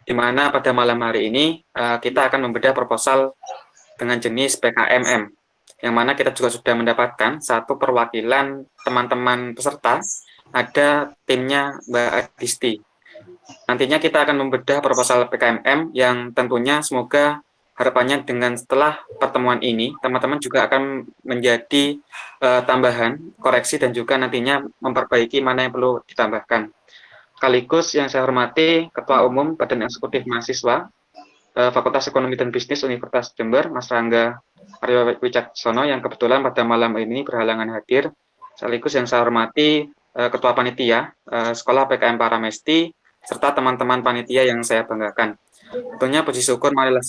di mana pada malam hari ini kita akan membedah proposal dengan jenis PKMM, yang mana kita juga sudah mendapatkan satu perwakilan teman-teman peserta, ada timnya Mbak Adisti. Nantinya kita akan membedah proposal PKMM yang tentunya semoga harapannya dengan setelah pertemuan ini, teman-teman juga akan menjadi tambahan, koreksi, dan juga nantinya memperbaiki mana yang perlu ditambahkan. Sekaligus yang saya hormati Ketua Umum Badan Eksekutif Mahasiswa Fakultas Ekonomi dan Bisnis Universitas Jember, Mas Rangga Aryo Wicaksono, yang kebetulan pada malam ini berhalangan hadir. Sekaligus yang saya hormati Ketua Panitia Sekolah PKM Paramesti, serta teman-teman panitia yang saya banggakan. Tentunya puji syukur marilah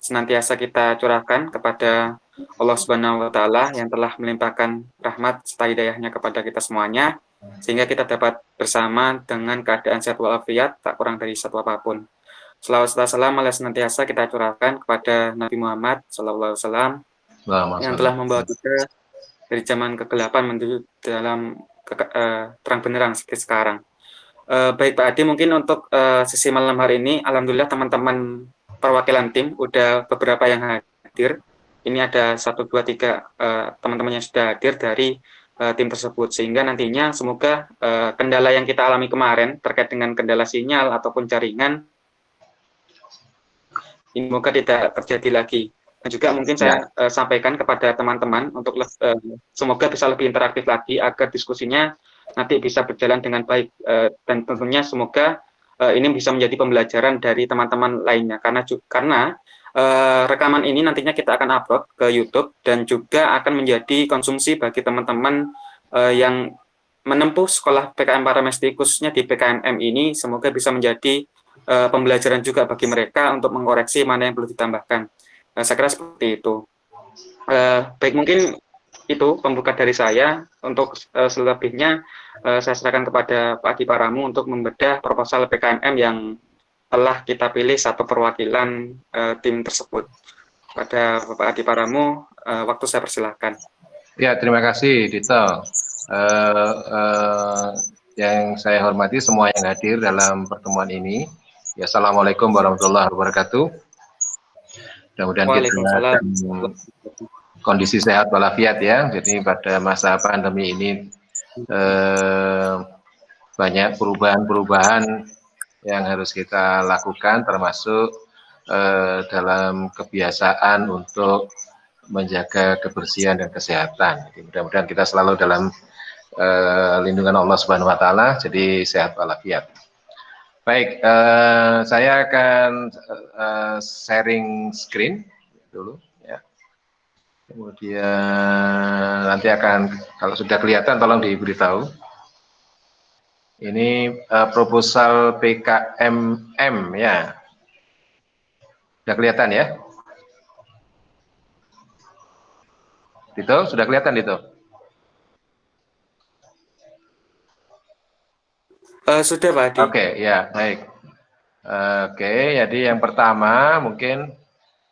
senantiasa kita curahkan kepada Allah Subhanahu wa Ta'ala yang telah melimpahkan rahmat serta hidayahnya kepada kita semuanya, sehingga kita dapat bersama dengan keadaan sehat walafiat, tak kurang dari satu apapun. Selawat serta salam senantiasa kita curahkan kepada Nabi Muhammad SAW yang telah membawa kita dari zaman kegelapan menuju dalam terang benderang seperti sekarang. Baik Pak Adi, mungkin untuk sesi malam hari ini, alhamdulillah teman-teman perwakilan tim udah beberapa yang hadir. Ini ada 1, 2, 3 teman-teman yang sudah hadir dari tim tersebut, sehingga nantinya semoga kendala yang kita alami kemarin terkait dengan kendala sinyal ataupun jaringan ini semoga tidak terjadi lagi. Dan juga mungkin saya sampaikan kepada teman-teman untuk semoga bisa lebih interaktif lagi agar diskusinya nanti bisa berjalan dengan baik, dan tentunya semoga ini bisa menjadi pembelajaran dari teman-teman lainnya, karena rekaman ini nantinya kita akan upload ke YouTube dan juga akan menjadi konsumsi bagi teman-teman yang menempuh sekolah PKM Paramesti khususnya di PKMM ini, semoga bisa menjadi pembelajaran juga bagi mereka untuk mengkoreksi mana yang perlu ditambahkan. Saya kira seperti itu. Baik, mungkin itu pembuka dari saya. Untuk selebihnya saya serahkan kepada Pak Adi Paramu untuk membedah proposal PKMM yang telah kita pilih satu perwakilan tim tersebut. Pada Bapak Adi Paramu, waktu saya persilahkan. Ya, terima kasih Dito. Yang saya hormati semua yang hadir dalam pertemuan ini. Ya, Assalamualaikum warahmatullahi wabarakatuh. Mudah-mudahan kita dalam kondisi sehat walafiat ya. Jadi pada masa pandemi ini banyak perubahan-perubahan yang harus kita lakukan, termasuk dalam kebiasaan untuk menjaga kebersihan dan kesehatan. Jadi mudah-mudahan kita selalu dalam lindungan Allah Subhanahu wa Ta'ala, jadi sehat walafiat. Baik, saya akan sharing screen dulu ya. Kemudian nanti akan, kalau sudah kelihatan tolong diberitahu. Ini proposal PKMM ya. Sudah kelihatan ya? Dito, sudah kelihatan Dito? Sudah Pak Adi. Oke, ya baik. Oke, jadi yang pertama mungkin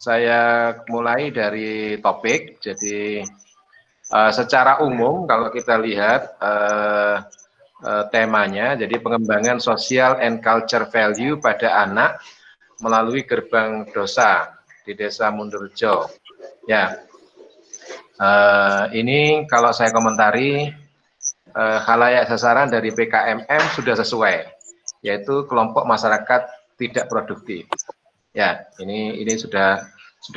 saya mulai dari topik. Jadi secara umum kalau kita lihat temanya, jadi pengembangan sosial and culture value pada anak melalui gerbang dosa di Desa Mundurjo. Ya, ini kalau saya komentari khalayak sasaran dari PKMM sudah sesuai, yaitu kelompok masyarakat tidak produktif. Ya, ini sudah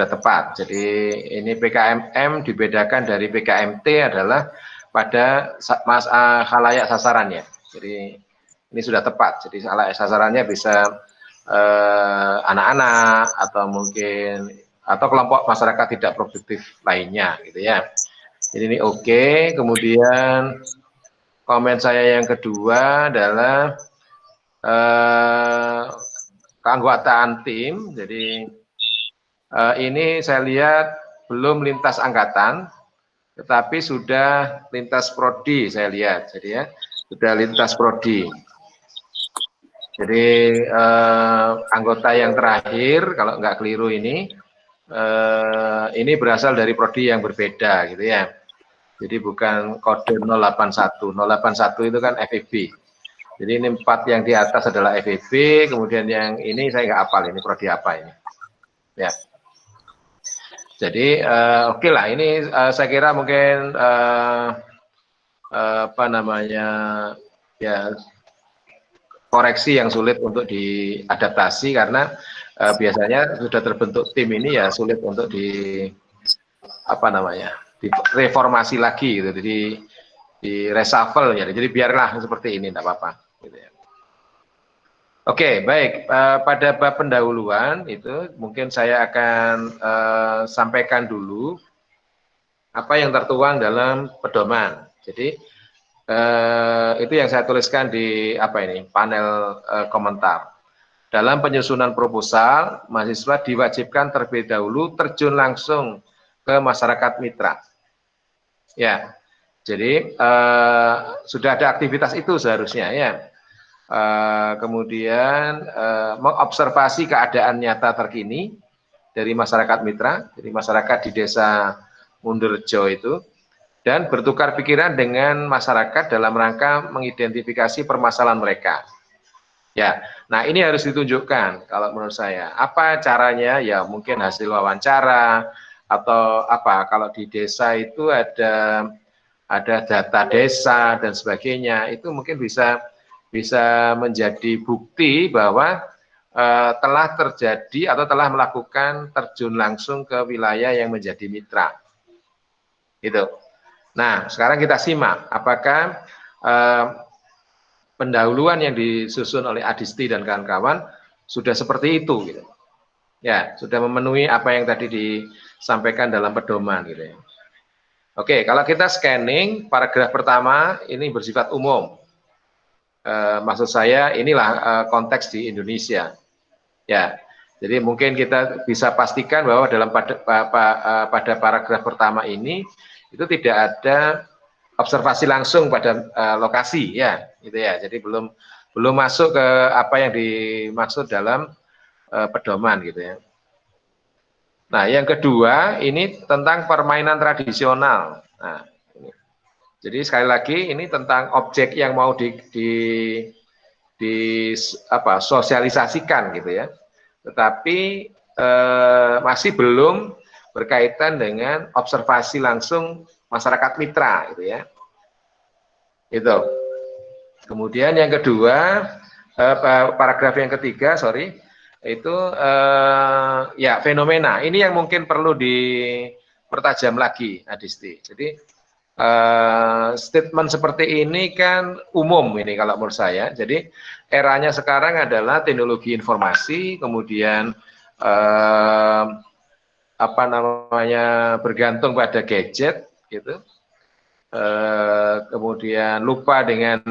tepat. Jadi ini PKMM dibedakan dari PKMT adalah pada khalayak sasarannya. Jadi ini sudah tepat. Jadi khalayak sasarannya bisa anak-anak atau mungkin atau kelompok masyarakat tidak produktif lainnya, gitu ya. Jadi ini oke. Kemudian komen saya yang kedua adalah keanggotaan tim. Jadi ini saya lihat belum lintas angkatan, tetapi sudah lintas prodi saya lihat. Jadi ya sudah lintas prodi. Jadi anggota yang terakhir kalau nggak keliru ini berasal dari prodi yang berbeda, gitu ya. Jadi bukan kode 081. 081 itu kan FEB. Jadi ini 4 yang di atas adalah FEB, kemudian yang ini saya nggak hafal ini prodi apa ini. Ya. Jadi oke lah, ini saya kira mungkin apa namanya ya koreksi yang sulit untuk diadaptasi karena biasanya sudah terbentuk tim ini ya sulit untuk di apa namanya direformasi lagi gitu. Jadi di reshuffle ya. Jadi biarlah seperti ini, tidak apa-apa. Gitu ya. Oke, baik. Pada bab pendahuluan itu mungkin saya akan sampaikan dulu apa yang tertuang dalam pedoman. Jadi itu yang saya tuliskan di apa ini panel komentar. Dalam penyusunan proposal, mahasiswa diwajibkan terlebih dahulu terjun langsung ke masyarakat mitra. Ya, jadi sudah ada aktivitas itu seharusnya ya. Kemudian mengobservasi keadaan nyata terkini dari masyarakat mitra, dari masyarakat di desa Mundurejo itu, dan bertukar pikiran dengan masyarakat dalam rangka mengidentifikasi permasalahan mereka. Ya, nah ini harus ditunjukkan kalau menurut saya. Apa caranya? Ya mungkin hasil wawancara atau apa? Kalau di desa itu ada data desa dan sebagainya. Itu mungkin bisa menjadi bukti bahwa telah terjadi atau telah melakukan terjun langsung ke wilayah yang menjadi mitra. Gitu. Nah, sekarang kita simak apakah pendahuluan yang disusun oleh Adisti dan kawan-kawan sudah seperti itu gitu. Ya, sudah memenuhi apa yang tadi disampaikan dalam pedoman gitu ya. Oke, kalau kita scanning paragraf pertama ini bersifat umum. Maksud saya inilah konteks di Indonesia. Ya, jadi mungkin kita bisa pastikan bahwa dalam pada paragraf pertama ini itu tidak ada observasi langsung pada lokasi ya, gitu ya. Jadi belum masuk ke apa yang dimaksud dalam pedoman gitu ya. Nah, yang kedua ini tentang permainan tradisional. Nah, ini. Jadi sekali lagi ini tentang objek yang mau sosialisasikan gitu ya. Tetapi masih belum berkaitan dengan observasi langsung masyarakat mitra gitu ya. Itu. Kemudian yang kedua, paragraf yang ketiga, itu ya fenomena. Ini yang mungkin perlu dipertajam lagi, Adisti. Jadi statement seperti ini kan umum ini kalau menurut saya. Jadi eranya sekarang adalah teknologi informasi, kemudian apa namanya bergantung pada gadget, gitu. Kemudian lupa dengan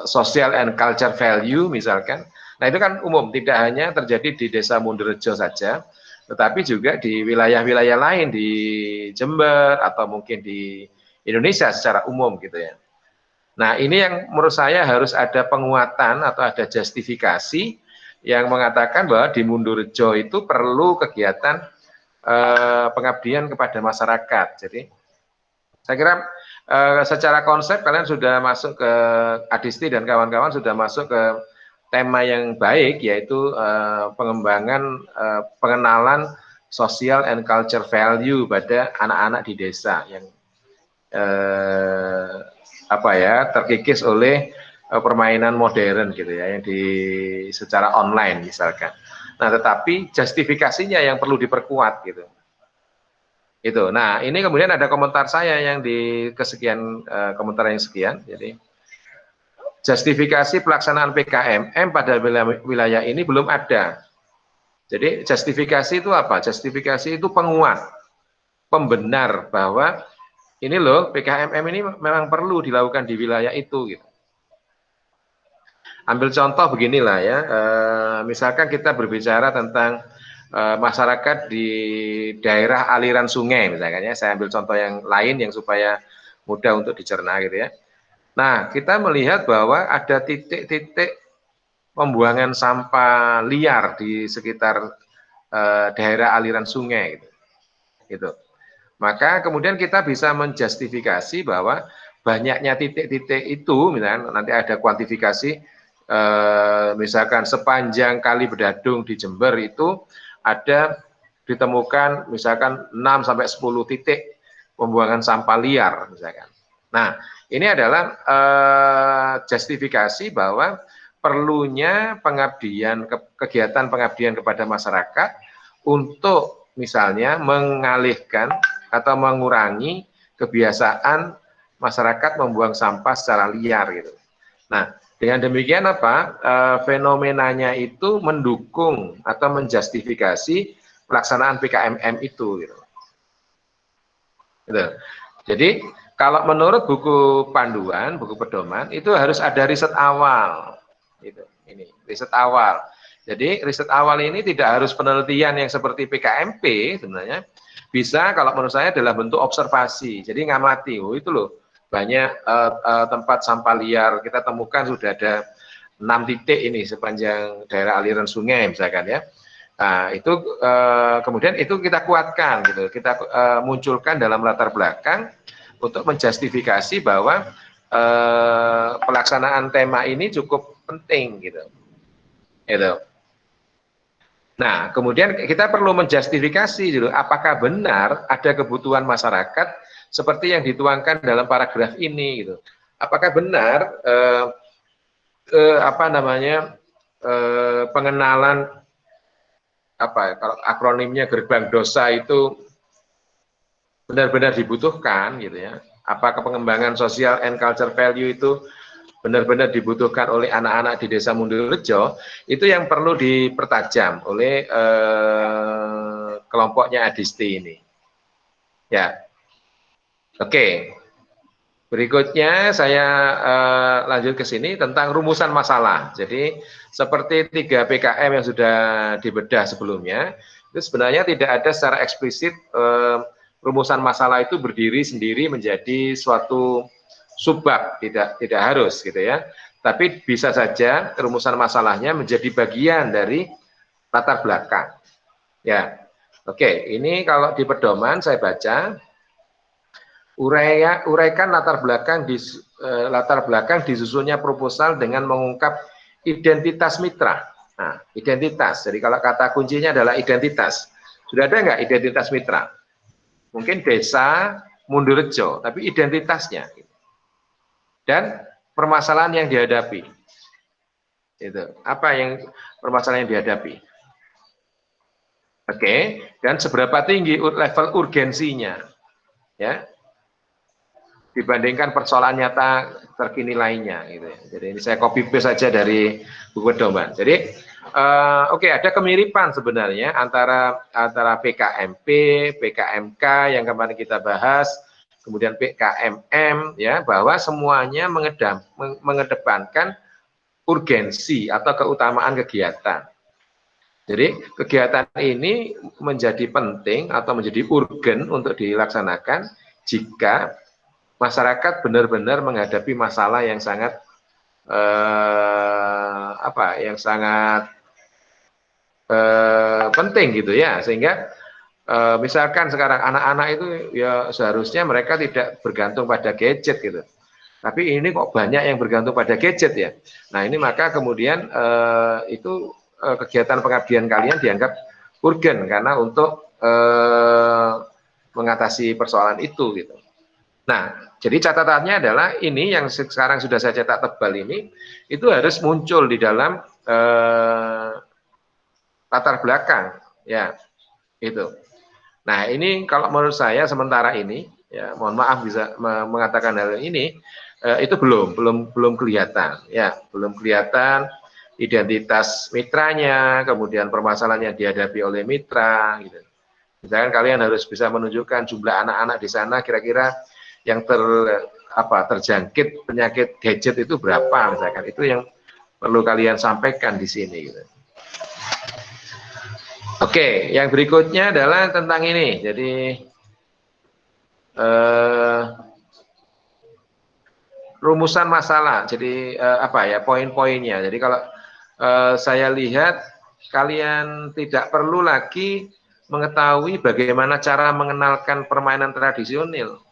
social and culture value misalkan. Nah itu kan umum, tidak hanya terjadi di desa Mundurejo saja, tetapi juga di wilayah-wilayah lain di Jember atau mungkin di Indonesia secara umum gitu ya. Nah ini yang menurut saya harus ada penguatan atau ada justifikasi yang mengatakan bahwa di Mundurejo itu perlu kegiatan pengabdian kepada masyarakat. Jadi saya kira secara konsep kalian sudah masuk ke Adisti dan kawan-kawan sudah masuk ke tema yang baik yaitu pengembangan pengenalan social and culture value pada anak-anak di desa yang terkikis oleh permainan modern gitu ya yang secara online misalkan. Nah, tetapi justifikasinya yang perlu diperkuat gitu. Itu. Nah, ini kemudian ada komentar saya yang di kesekian komentar yang sekian. Jadi justifikasi pelaksanaan PKMM pada wilayah ini belum ada. Jadi justifikasi itu apa? Justifikasi itu penguat, pembenar bahwa ini loh PKMM ini memang perlu dilakukan di wilayah itu. Gitu. Ambil contoh beginilah ya, misalkan kita berbicara tentang masyarakat di daerah aliran sungai misalnya, saya ambil contoh yang lain yang supaya mudah untuk dicerna gitu ya. Nah, kita melihat bahwa ada titik-titik pembuangan sampah liar di sekitar daerah aliran sungai gitu. Maka kemudian kita bisa menjustifikasi bahwa banyaknya titik-titik itu, misalnya nanti ada kuantifikasi, misalkan sepanjang Kali Bedadung di Jember itu ada ditemukan misalkan 6 sampai 10 titik pembuangan sampah liar misalkan. Nah, ini adalah justifikasi bahwa perlunya pengabdian, kegiatan pengabdian kepada masyarakat untuk misalnya mengalihkan atau mengurangi kebiasaan masyarakat membuang sampah secara liar gitu. Nah, dengan demikian apa? Fenomenanya itu mendukung atau menjustifikasi pelaksanaan PKMM itu gitu. Gitu. Jadi kalau menurut buku panduan, buku pedoman itu harus ada riset awal. Gitu. Ini riset awal. Jadi riset awal ini tidak harus penelitian yang seperti PKMP sebenarnya. Bisa kalau menurut saya adalah bentuk observasi. Jadi ngamati, oh itu loh banyak tempat sampah liar kita temukan sudah ada 6 titik ini sepanjang daerah aliran sungai misalkan ya. Nah, itu kemudian itu kita kuatkan gitu. Kita munculkan dalam latar belakang untuk menjustifikasi bahwa pelaksanaan tema ini cukup penting gitu. Gitu. Nah, kemudian kita perlu menjustifikasi dulu apakah benar ada kebutuhan masyarakat seperti yang dituangkan dalam paragraf ini gitu. Apakah benar pengenalan kalau akronimnya gerbang dosa itu benar-benar dibutuhkan gitu ya. Apakah pengembangan sosial and culture value itu benar-benar dibutuhkan oleh anak-anak di Desa Mundurejo, itu yang perlu dipertajam oleh kelompoknya Adisti ini. Ya, oke. Berikutnya saya lanjut ke sini tentang rumusan masalah. Jadi seperti 3 PKM yang sudah dibedah sebelumnya, itu sebenarnya tidak ada secara eksplisit rumusan masalah itu berdiri sendiri menjadi suatu subbab, tidak harus gitu ya. Tapi bisa saja rumusan masalahnya menjadi bagian dari latar belakang. Ya, oke. Ini kalau di pedoman saya baca uraikan latar belakang disusunnya proposal dengan mengungkap identitas mitra. Nah, identitas. Jadi kalau kata kuncinya adalah identitas. Sudah ada nggak identitas mitra? Mungkin Desa Mundurejo, tapi identitasnya. Dan permasalahan yang dihadapi. Itu. Apa yang permasalahan yang dihadapi? Oke, dan seberapa tinggi level urgensinya? Ya. Dibandingkan persoalan nyata terkini lainnya gitu ya. Jadi ini saya copy paste saja dari buku pedoman. Jadi oke, ada kemiripan sebenarnya antara PKMP, PKMK yang kemarin kita bahas, kemudian PKMM ya, bahwa semuanya mengedepankan urgensi atau keutamaan kegiatan. Jadi kegiatan ini menjadi penting atau menjadi urgen untuk dilaksanakan jika masyarakat benar-benar menghadapi masalah yang sangat penting gitu ya, sehingga misalkan sekarang anak-anak itu ya seharusnya mereka tidak bergantung pada gadget gitu, tapi ini kok banyak yang bergantung pada gadget ya. Nah ini maka kemudian itu kegiatan pengabdian kalian dianggap urgen karena untuk mengatasi persoalan itu gitu. Nah, jadi catatannya adalah ini yang sekarang sudah saya cetak tebal ini, itu harus muncul di dalam latar belakang, ya, itu. Nah, ini kalau menurut saya sementara ini, ya, mohon maaf bisa mengatakan hal ini, itu belum kelihatan, ya, belum kelihatan identitas mitranya, kemudian permasalahan yang dihadapi oleh mitra, gitu. Misalkan kalian harus bisa menunjukkan jumlah anak-anak di sana kira-kira yang terjangkit penyakit gadget itu berapa misalkan, itu yang perlu kalian sampaikan di sini gitu. Oke, yang berikutnya adalah tentang ini. Jadi rumusan masalah. Jadi poin-poinnya. Jadi kalau saya lihat kalian tidak perlu lagi mengetahui bagaimana cara mengenalkan permainan tradisional.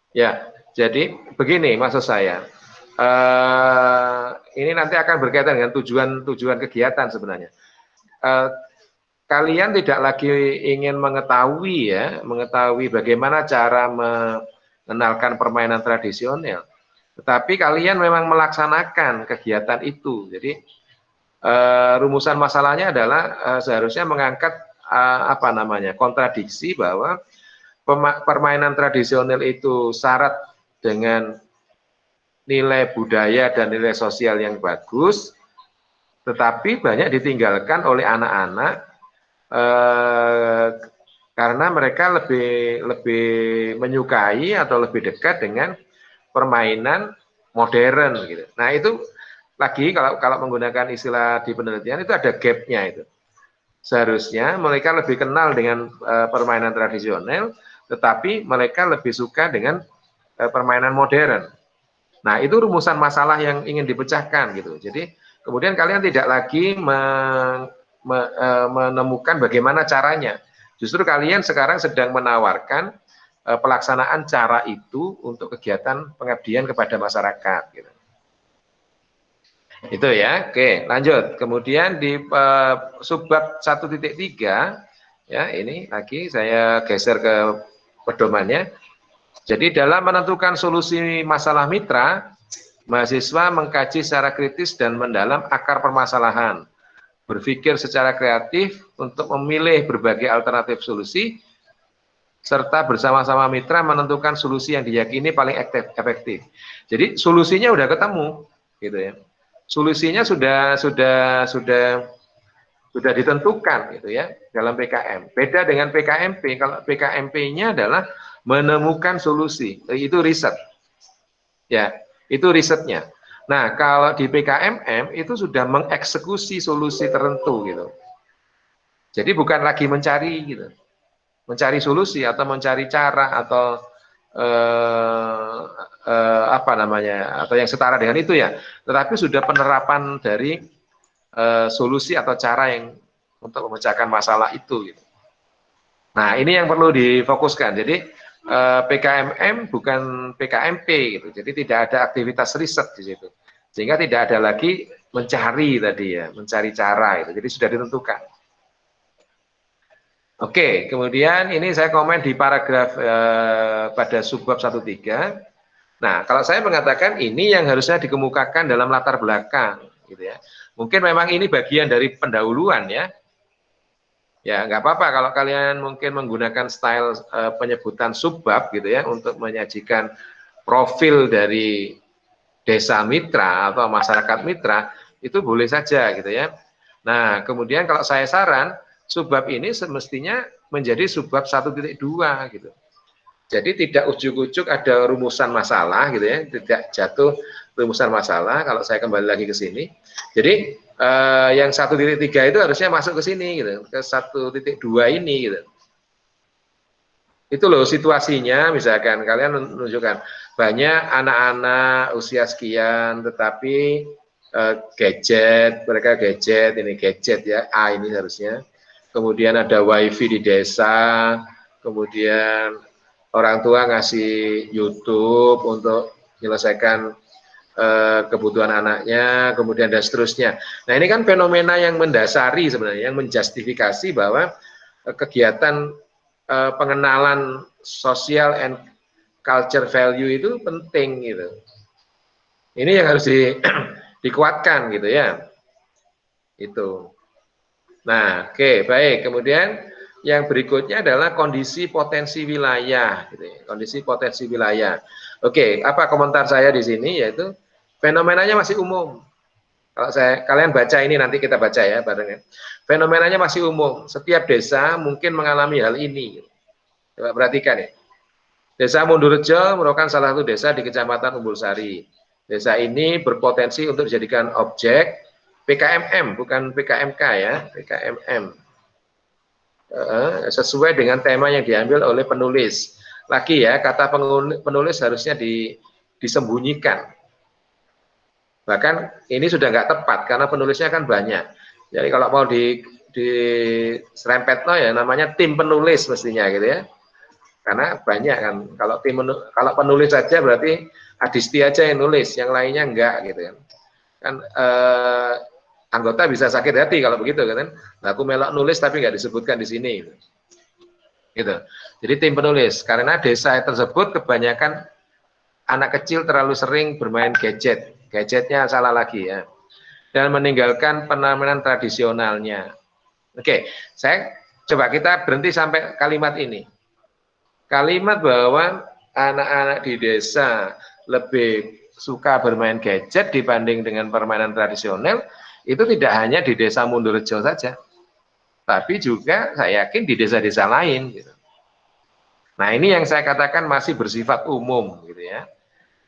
Ya, Jadi begini maksud saya, ini nanti akan berkaitan dengan tujuan kegiatan sebenarnya. Kalian tidak lagi ingin mengetahui bagaimana cara mengenalkan permainan tradisional, tetapi kalian memang melaksanakan kegiatan itu. Jadi rumusan masalahnya adalah seharusnya mengangkat kontradiksi bahwa permainan tradisional itu syarat dengan nilai budaya dan nilai sosial yang bagus, tetapi banyak ditinggalkan oleh anak-anak karena mereka lebih menyukai atau lebih dekat dengan permainan modern gitu. Nah itu lagi kalau menggunakan istilah di penelitian itu ada gapnya itu. Seharusnya mereka lebih kenal dengan permainan tradisional, tetapi mereka lebih suka dengan permainan modern. Nah itu rumusan masalah yang ingin dipecahkan gitu. Jadi kemudian kalian tidak lagi menemukan bagaimana caranya. Justru kalian sekarang sedang menawarkan pelaksanaan cara itu untuk kegiatan pengabdian kepada masyarakat. Gitu. Itu ya. Oke, lanjut. Kemudian di subbab 1.3 ya ini lagi saya geser ke pedomannya. Jadi dalam menentukan solusi masalah mitra, mahasiswa mengkaji secara kritis dan mendalam akar permasalahan, berpikir secara kreatif untuk memilih berbagai alternatif solusi, serta bersama-sama mitra menentukan solusi yang diyakini paling efektif. Jadi solusinya udah ketemu, gitu ya. Solusinya sudah ditentukan, gitu ya, dalam PKM. Beda dengan PKMP. Kalau PKMP-nya adalah menemukan solusi, itu riset, ya, itu risetnya. Nah, kalau di PKMM itu sudah mengeksekusi solusi tertentu gitu. Jadi bukan lagi mencari solusi atau mencari cara atau atau yang setara dengan itu ya. Tetapi sudah penerapan dari solusi atau cara yang untuk memecahkan masalah itu gitu. Nah, ini yang perlu difokuskan. Jadi PKMM bukan PKMP gitu. Jadi tidak ada aktivitas riset di situ. Sehingga tidak ada lagi mencari tadi ya, mencari cara itu. Jadi sudah ditentukan. Oke, kemudian ini saya komen di paragraf pada subbab 1.3. Nah, kalau saya mengatakan ini yang harusnya dikemukakan dalam latar belakang gitu ya. Mungkin memang ini bagian dari pendahuluan ya. Ya, nggak apa-apa kalau kalian mungkin menggunakan style penyebutan subbab gitu ya untuk menyajikan profil dari desa mitra atau masyarakat mitra, itu boleh saja gitu ya. Nah, kemudian kalau saya saran, subbab ini semestinya menjadi subbab 1.2 gitu. Jadi tidak ujuk-ujuk ada rumusan masalah gitu ya, tidak jatuh rumusan masalah kalau saya kembali lagi ke sini. Jadi yang 1.3 itu harusnya masuk ke sini gitu, ke 1.2 ini gitu. Itu loh situasinya, misalkan kalian menunjukkan banyak anak-anak usia sekian tetapi gadget, mereka gadget, ini gadget ya, ini harusnya. Kemudian ada wifi di desa, kemudian orang tua ngasih YouTube untuk menyelesaikan kebutuhan anaknya, kemudian dan seterusnya. Nah ini kan fenomena yang mendasari sebenarnya, yang menjustifikasi bahwa kegiatan pengenalan social and culture value itu penting gitu. Ini yang harus dikuatkan gitu ya. Itu. Nah, oke, baik. Kemudian yang berikutnya adalah kondisi potensi wilayah gitu ya. Kondisi potensi wilayah. Oke, apa komentar saya di sini yaitu fenomenanya masih umum. Kalau kalian baca ini nanti kita baca ya bareng. Fenomenanya masih umum. Setiap desa mungkin mengalami hal ini. Coba perhatikan ya. Desa Mundurjo merupakan salah satu desa di Kecamatan Umbulsari. Desa ini berpotensi untuk dijadikan objek PKMM, bukan PKMK ya, PKMM. Sesuai dengan tema yang diambil oleh penulis. Lagi ya, kata penulis harusnya disembunyikan. Bahkan ini sudah nggak tepat karena penulisnya kan banyak. Jadi kalau mau di serempet ya namanya tim penulis mestinya gitu ya. Karena banyak kan, kalau penulis saja berarti Adisti aja yang nulis, yang lainnya enggak gitu kan. Kan anggota bisa sakit hati kalau begitu kan. Nah, aku melok nulis tapi nggak disebutkan di sini. Gitu. Jadi tim penulis, karena desa tersebut kebanyakan anak kecil terlalu sering bermain gadgetnya salah lagi ya, dan meninggalkan penanaman tradisionalnya. Oke, saya coba kita berhenti sampai kalimat ini. Kalimat bahwa anak-anak di desa lebih suka bermain gadget dibanding dengan permainan tradisional, itu tidak hanya di desa Mundurejo saja, tapi juga saya yakin di desa-desa lain. Gitu. Nah, ini yang saya katakan masih bersifat umum, gitu ya.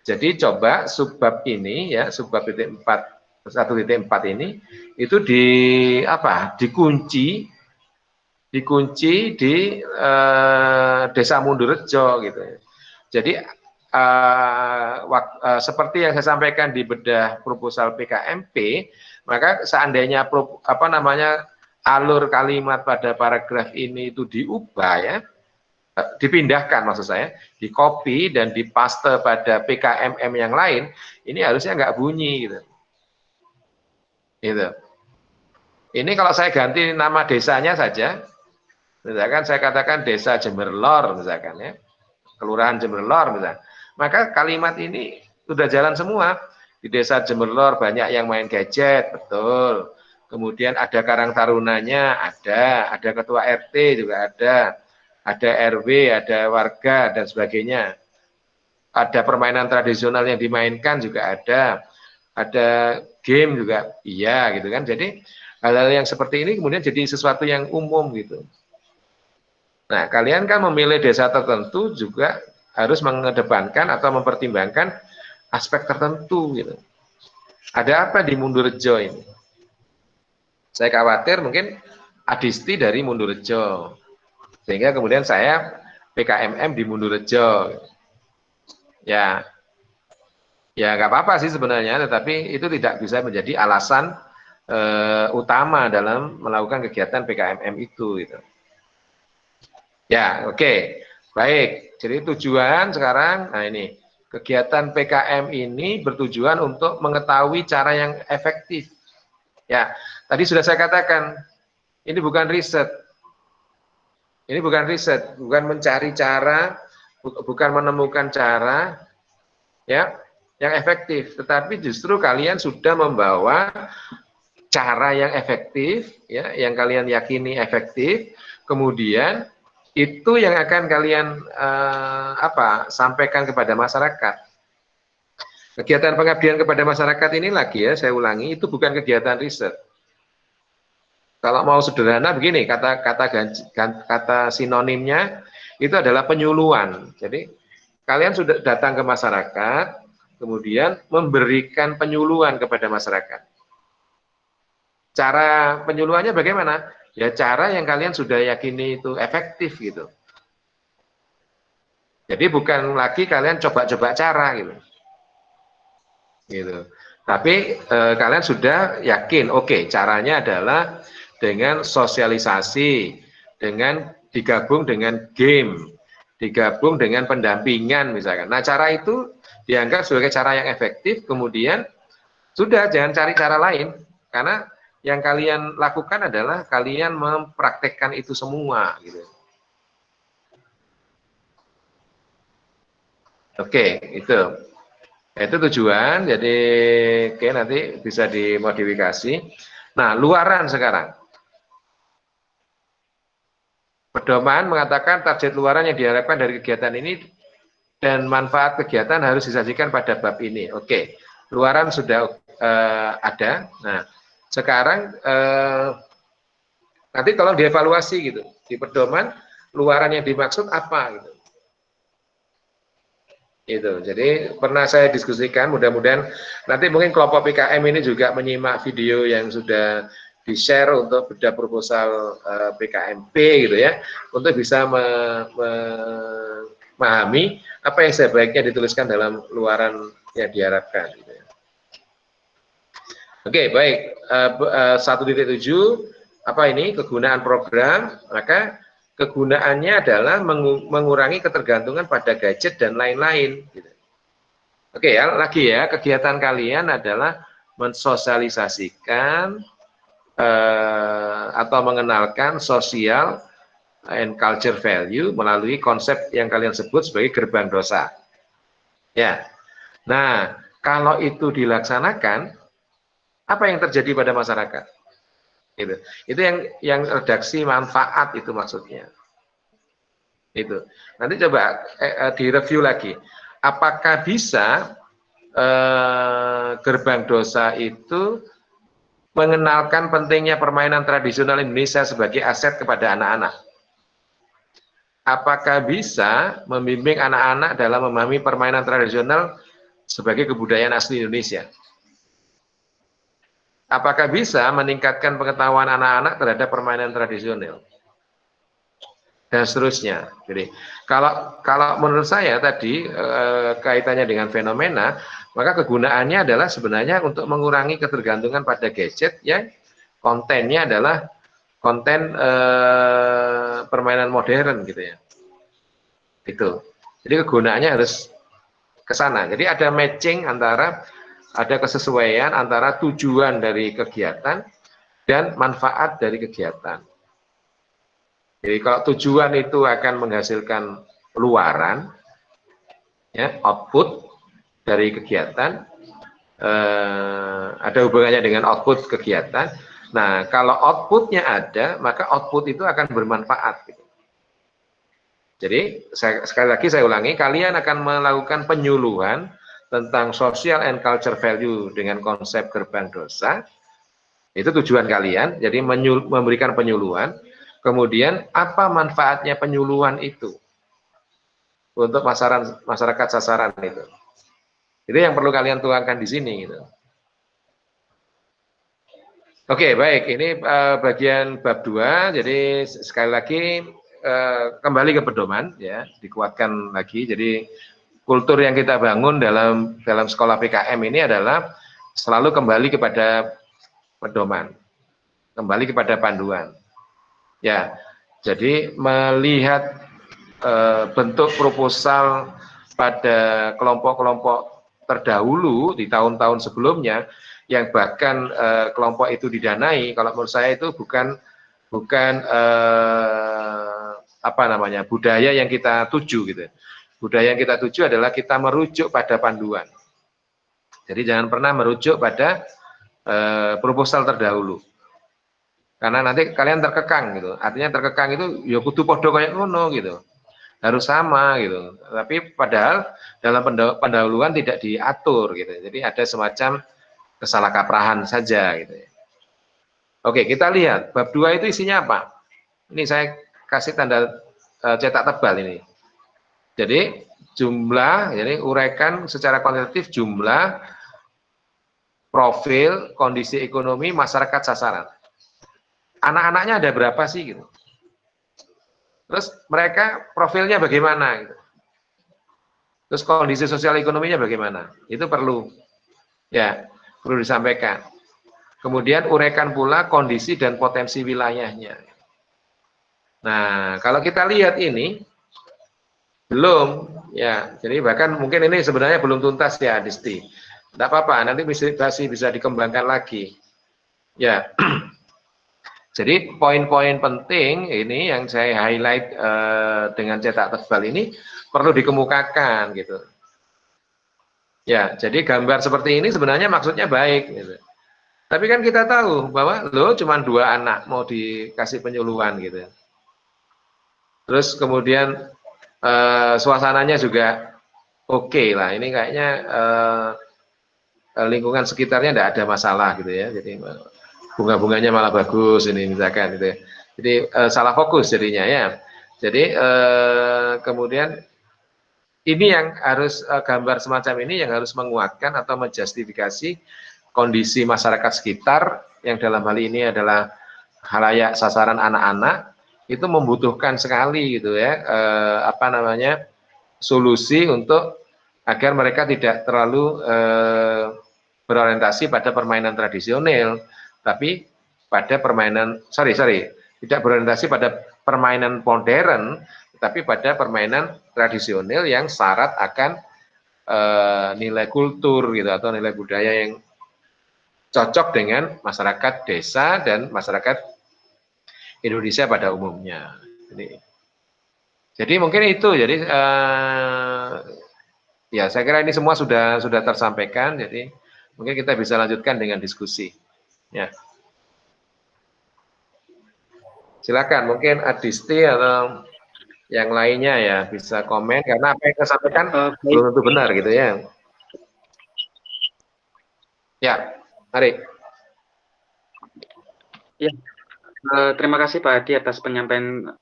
Jadi coba subbab ini ya, subbab 1.4 ini itu dikunci di desa Mundurejo gitu. Jadi seperti yang saya sampaikan di bedah proposal PKMP, maka seandainya alur kalimat pada paragraf ini itu diubah ya, dipindahkan maksud saya, di copy dan dipaste pada PKMM yang lain, ini harusnya nggak bunyi gitu. Gitu. Ini kalau saya ganti nama desanya saja, misalkan saya katakan desa Jemberlor misalkan ya, kelurahan Jemberlor misalkan, maka kalimat ini sudah jalan semua. Di desa Jemberlor banyak yang main gadget, betul. Kemudian ada Karang Tarunanya, ada ketua RT juga ada RW, ada warga dan sebagainya. Ada permainan tradisional yang dimainkan juga ada game juga, iya gitu kan. Jadi hal-hal yang seperti ini kemudian jadi sesuatu yang umum gitu. Nah, kalian kan memilih desa tertentu juga harus mengedepankan atau mempertimbangkan aspek tertentu gitu. Ada apa di Mundurejo ini? Saya khawatir mungkin Adisti dari Mundurejo, sehingga kemudian saya PKMM di Mundurejo. Ya nggak apa-apa sih sebenarnya, tetapi itu tidak bisa menjadi alasan utama dalam melakukan kegiatan PKMM itu. Gitu. Ya, oke. Baik, jadi tujuan sekarang, nah ini, kegiatan PKM ini bertujuan untuk mengetahui cara yang efektif. Ya, tadi sudah saya katakan, ini bukan riset. Ini bukan riset, bukan mencari cara, bukan menemukan cara ya yang efektif, tetapi justru kalian sudah membawa cara yang efektif, ya, yang kalian yakini efektif, kemudian itu yang akan kalian sampaikan kepada masyarakat. Kegiatan pengabdian kepada masyarakat ini lagi ya, saya ulangi, itu bukan kegiatan riset. Kalau mau sederhana begini, kata sinonimnya itu adalah penyuluhan. Jadi kalian sudah datang ke masyarakat, kemudian memberikan penyuluhan kepada masyarakat. Cara penyuluhannya bagaimana? Ya cara yang kalian sudah yakini itu efektif gitu. Jadi bukan lagi kalian coba-coba cara gitu. Gitu. Tapi kalian sudah yakin, oke, caranya adalah dengan sosialisasi, dengan digabung dengan game, digabung dengan pendampingan misalkan. Nah, cara itu dianggap sebagai cara yang efektif, kemudian sudah jangan cari cara lain, karena yang kalian lakukan adalah kalian mempraktekkan itu semua gitu. Oke, itu tujuan. Jadi oke, nanti bisa dimodifikasi. Nah, luaran sekarang. Pedoman mengatakan target luaran yang diharapkan dari kegiatan ini dan manfaat kegiatan harus disajikan pada bab ini. Oke, luaran sudah ada. Nah, sekarang nanti tolong dievaluasi gitu. Di pedoman, luaran yang dimaksud apa gitu. Itu. Jadi pernah saya diskusikan, mudah-mudahan nanti mungkin kelompok PKM ini juga menyimak video yang sudah di-share untuk bedah proposal PKMP gitu ya, untuk bisa memahami apa yang sebaiknya dituliskan dalam luaran yang diharapkan. Gitu ya. Oke, baik. 1.7 apa ini kegunaan program, maka kegunaannya adalah mengurangi ketergantungan pada gadget dan lain-lain. Gitu. Oke ya, lagi ya, kegiatan kalian adalah mensosialisasikan atau mengenalkan sosial and culture value melalui konsep yang kalian sebut sebagai gerbang dosa. Ya. Nah, kalau itu dilaksanakan, apa yang terjadi pada masyarakat? Itu yang redaksi manfaat itu maksudnya. Itu. Nanti coba direview lagi. Apakah bisa gerbang dosa itu mengenalkan pentingnya permainan tradisional Indonesia sebagai aset kepada anak-anak? Apakah bisa membimbing anak-anak dalam memahami permainan tradisional sebagai kebudayaan asli Indonesia? Apakah bisa meningkatkan pengetahuan anak-anak terhadap permainan tradisional? Dan seterusnya. Jadi, kalau menurut saya tadi kaitannya dengan fenomena, maka kegunaannya adalah sebenarnya untuk mengurangi ketergantungan pada gadget, ya. Kontennya adalah konten permainan modern gitu ya. Itu. Jadi kegunaannya harus ke sana. Jadi ada matching antara, ada kesesuaian antara tujuan dari kegiatan dan manfaat dari kegiatan. Jadi kalau tujuan itu akan menghasilkan luaran, ya, output dari kegiatan, ada hubungannya dengan output kegiatan. Nah, kalau outputnya ada, maka output itu akan bermanfaat. Gitu. Jadi sekali lagi saya ulangi, kalian akan melakukan penyuluhan tentang social and culture value dengan konsep gerbang dosa. Itu tujuan kalian, jadi memberikan penyuluhan. Kemudian apa manfaatnya penyuluhan itu untuk masyarakat sasaran itu? Itu yang perlu kalian tuangkan di sini. Gitu. Oke, baik. Ini bagian bab 2. Jadi sekali lagi kembali ke pedoman, ya, dikuatkan lagi. Jadi kultur yang kita bangun dalam sekolah PKM ini adalah selalu kembali kepada pedoman, kembali kepada panduan. Ya, jadi melihat bentuk proposal pada kelompok-kelompok terdahulu di tahun-tahun sebelumnya, yang bahkan kelompok itu didanai, kalau menurut saya itu bukan apa namanya, budaya yang kita tuju gitu. Budaya yang kita tuju adalah kita merujuk pada panduan. Jadi jangan pernah merujuk pada proposal terdahulu. Karena nanti kalian terkekang gitu. Artinya terkekang itu ya kudu podo kayak ngono gitu. Harus sama gitu. Tapi padahal dalam pendahuluan tidak diatur gitu. Jadi ada semacam kesalahkaprahan saja gitu ya. Oke, kita lihat bab 2 itu isinya apa? Ini saya kasih tanda cetak tebal ini. Jadi jumlah, jadi uraikan secara kuantitatif jumlah, profil, kondisi ekonomi masyarakat sasaran. Anak-anaknya ada berapa sih gitu? Terus mereka profilnya bagaimana gitu? Terus kondisi sosial ekonominya bagaimana? Itu perlu disampaikan. Kemudian uraikan pula kondisi dan potensi wilayahnya. Nah, kalau kita lihat ini belum, ya, jadi bahkan mungkin ini sebenarnya belum tuntas ya, Disti. Tidak apa-apa, nanti masih bisa dikembangkan lagi. Ya. Jadi poin-poin penting ini yang saya highlight dengan cetak tebal ini perlu dikemukakan gitu. Ya, jadi gambar seperti ini sebenarnya maksudnya baik. Gitu. Tapi kan kita tahu bahwa lo cuma 2 anak mau dikasih penyuluhan gitu. Terus kemudian suasananya juga oke lah. Ini kayaknya lingkungan sekitarnya tidak ada masalah gitu ya. Jadi bunga-bunganya malah bagus ini misalkan gitu ya. Jadi salah fokus jadinya ya. Jadi kemudian ini yang harus gambar semacam ini yang harus menguatkan atau menjustifikasi kondisi masyarakat sekitar yang dalam hal ini adalah khalayak sasaran anak-anak, itu membutuhkan sekali gitu ya apa namanya, solusi untuk agar mereka tidak terlalu berorientasi pada permainan tradisional, tapi pada permainan tidak berorientasi pada permainan modern, tapi pada permainan tradisional yang syarat akan nilai kultur gitu atau nilai budaya yang cocok dengan masyarakat desa dan masyarakat Indonesia pada umumnya. Jadi mungkin itu. Jadi ya saya kira ini semua sudah tersampaikan. Jadi mungkin kita bisa lanjutkan dengan diskusi. Ya. Silakan mungkin Adisti atau yang lainnya ya bisa komen karena apa yang saya sampaikan belum tentu benar gitu ya. Ya, mari. Ya, terima kasih Pak Adi atas penyampaian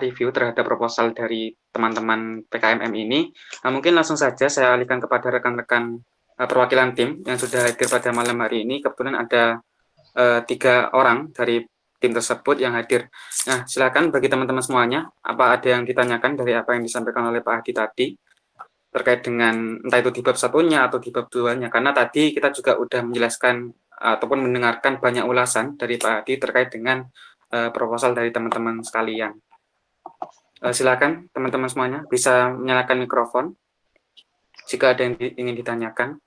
review terhadap proposal dari teman-teman PKMM ini. Mungkin langsung saja saya alihkan kepada rekan-rekan perwakilan tim yang sudah hadir pada malam hari ini. Kebetulan ada 3 orang dari tim tersebut yang hadir. Nah, silakan bagi teman-teman semuanya, apa ada yang ditanyakan dari apa yang disampaikan oleh Pak Adi tadi terkait dengan entah itu di bab satunya atau di bab 2-nya, karena tadi kita juga sudah menjelaskan ataupun mendengarkan banyak ulasan dari Pak Adi terkait dengan proposal dari teman-teman sekalian. Silakan teman-teman semuanya bisa menyalakan mikrofon jika ada yang ingin ditanyakan.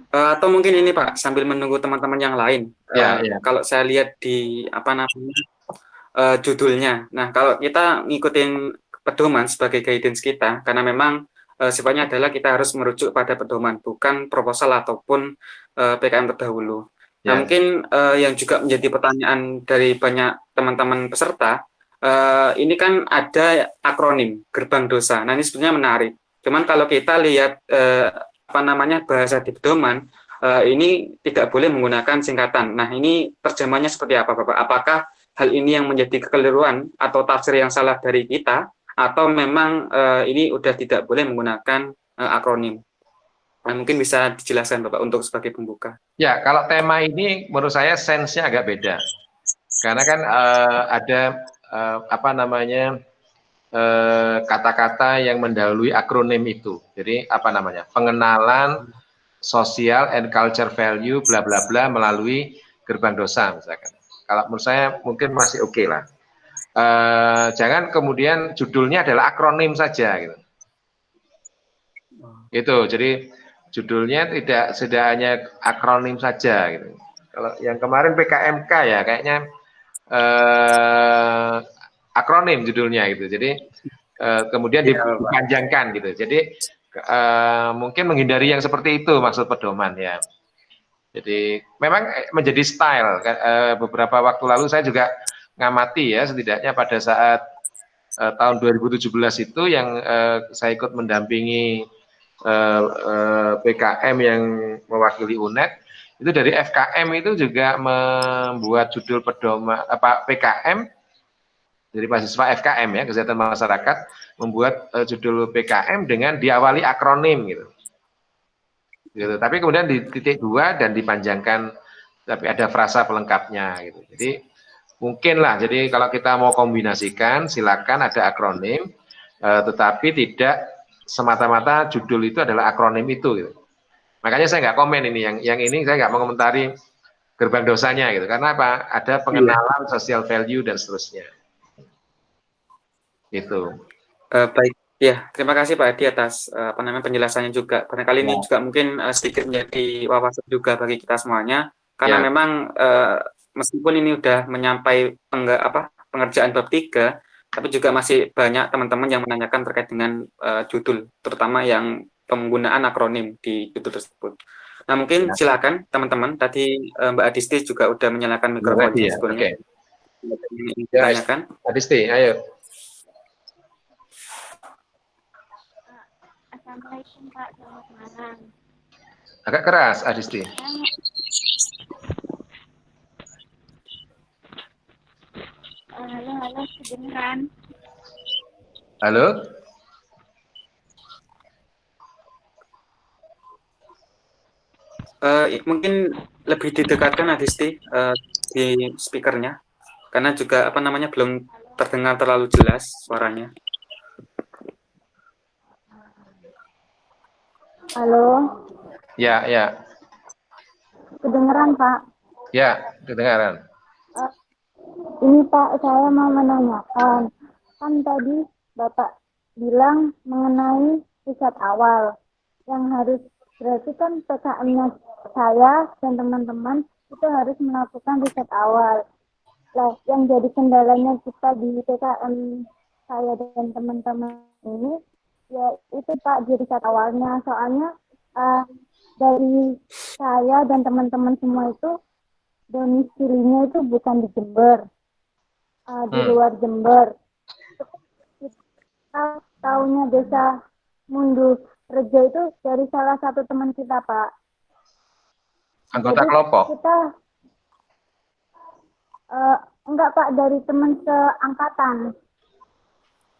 Atau mungkin ini Pak, sambil menunggu teman-teman yang lain. Ya. Kalau saya lihat di judulnya. Nah, kalau kita ngikutin pedoman sebagai guidance kita, karena memang sifatnya adalah kita harus merujuk pada pedoman, bukan proposal ataupun PKM terdahulu. Nah, mungkin yang juga menjadi pertanyaan dari banyak teman-teman peserta, ini kan ada akronim gerbang dosa. Nah, ini sebenarnya menarik. Cuman kalau kita lihat bahasa di pedoman, ini tidak boleh menggunakan singkatan. Nah, ini terjemahnya seperti apa, Bapak? Apakah hal ini yang menjadi kekeliruan atau tafsir yang salah dari kita, atau memang ini udah tidak boleh menggunakan akronim? Nah, mungkin bisa dijelaskan Bapak untuk sebagai pembuka. Ya, kalau tema ini menurut saya sense-nya agak beda. Karena kan ada kata-kata yang mendahului akronim itu. Jadi pengenalan sosial and culture value bla bla bla melalui gerbang dosa misalkan. Kalau menurut saya mungkin masih oke lah. Jangan kemudian judulnya adalah akronim saja gitu. Gitu. Jadi judulnya tidak hanya akronim saja gitu. Kalau yang kemarin PKMK ya kayaknya akronim judulnya gitu. Jadi kemudian dipanjangkan gitu. Jadi mungkin menghindari yang seperti itu maksud pedoman ya. Jadi memang menjadi style. Beberapa waktu lalu saya juga ngamati ya, setidaknya pada saat tahun 2017 itu yang saya ikut mendampingi PKM yang mewakili UNED, itu dari FKM itu juga membuat judul pedoman PKM dari mahasiswa FKM ya, kesehatan masyarakat, membuat judul PKM dengan diawali akronim gitu. Tapi kemudian di titik 2 dan dipanjangkan, tapi ada frasa pelengkapnya gitu. Jadi mungkinlah, jadi kalau kita mau kombinasikan silakan ada akronim, tetapi tidak semata-mata judul itu adalah akronim itu gitu. Makanya saya nggak komen ini, yang ini saya nggak mengomentari gerbang dosanya gitu, karena apa? Ada pengenalan social value dan seterusnya. Gitu. Baik, ya terima kasih Pak Adi atas penjelasannya juga. Barangkali ini juga mungkin sedikit menjadi wawasan juga bagi kita semuanya, karena memang meskipun ini udah menyampai pengerjaan bab 3, tapi juga masih banyak teman-teman yang menanyakan terkait dengan judul, terutama yang penggunaan akronim di judul tersebut. Nah, mungkin silakan teman-teman. Tadi Mbak Adisti juga udah menyalakan mikrofonnya sebelumnya. Ditanyakan. Adisti, ayo. Assalamualaikum Pak, selamat malam. Agak keras, Adisti. Halo, kedengeran? Halo? Mungkin lebih didekatkan Adisti di speakernya, karena juga belum terdengar terlalu jelas suaranya. Halo. Ya. Kedengeran Pak? Ya, kedengaran. Eh, ini Pak, saya mau menanyakan. Kan tadi Bapak bilang mengenai riset awal. Yang harus berarti kan PKM-nya saya dan teman-teman itu harus melakukan riset awal. Lah, yang jadi kendalanya kita di PKM saya dan teman-teman ini, ya itu Pak di riset awalnya. Soalnya eh, dari saya dan teman-teman semua itu domisilinya itu bukan di Jember, di luar Jember. Kita tahunya desa Mundu Rejo itu dari salah satu teman kita, Pak. Anggota Jadi kelompok. kita enggak Pak, dari teman seangkatan.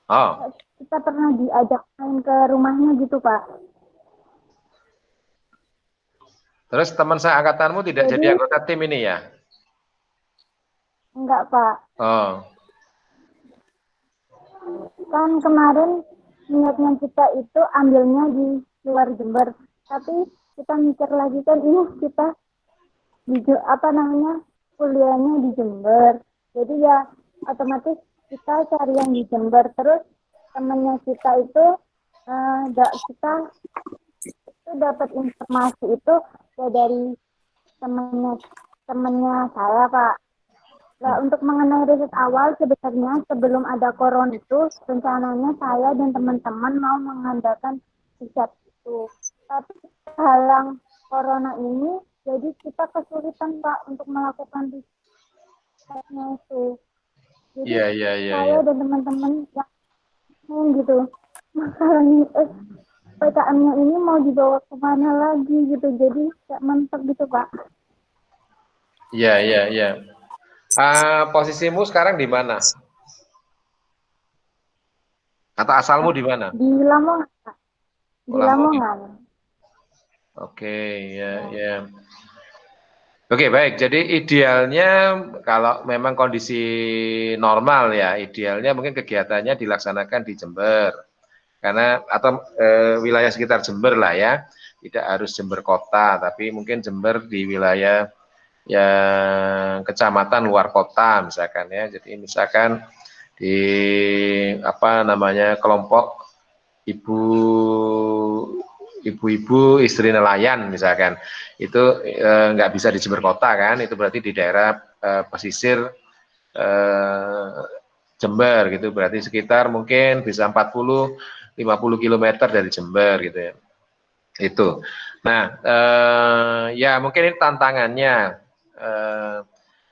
Oh, Kita pernah diajak main ke rumahnya gitu, Pak. terus teman seangkatanmu tidak Jadi jadi anggota tim ini ya? enggak, Pak. Oh, Kan kemarin niatnya kita itu ambilnya di luar Jember. Tapi kita mikir lagi kan ini kita di kuliahnya di Jember. Jadi ya otomatis kita cari yang di Jember. Terus temannya kita itu kita itu dapat informasi itu ya dari temannya saya, Pak. Nah, untuk mengenai riset awal sebenarnya sebelum ada corona itu rencananya saya dan teman-teman mau mengadakan riset itu. Tapi halang corona ini jadi kita kesulitan Pak untuk melakukan risetnya itu. Jadi iya. saya dan teman-teman yang gitu masalahnya PKM-nya ini mau dibawa kemana lagi gitu, jadi gak mantap gitu Pak. Iya. Posisimu sekarang di mana? Atau asalmu di mana? Di Lamongan Pak. Di Lamongan. Oke, ya. Oke, baik. Jadi idealnya kalau memang kondisi normal ya, idealnya mungkin kegiatannya dilaksanakan di Jember. Karena atau wilayah sekitar Jember lah ya. Tidak harus Jember kota, tapi mungkin Jember di wilayah yang kecamatan luar kota misalkan ya. Jadi misalkan di kelompok ibu-ibu istri nelayan misalkan itu nggak bisa di Jember kota kan, itu berarti di daerah pesisir Jember gitu, berarti sekitar mungkin bisa 40-50 km dari Jember gitu ya. Itu. Nah, ya mungkin ini tantangannya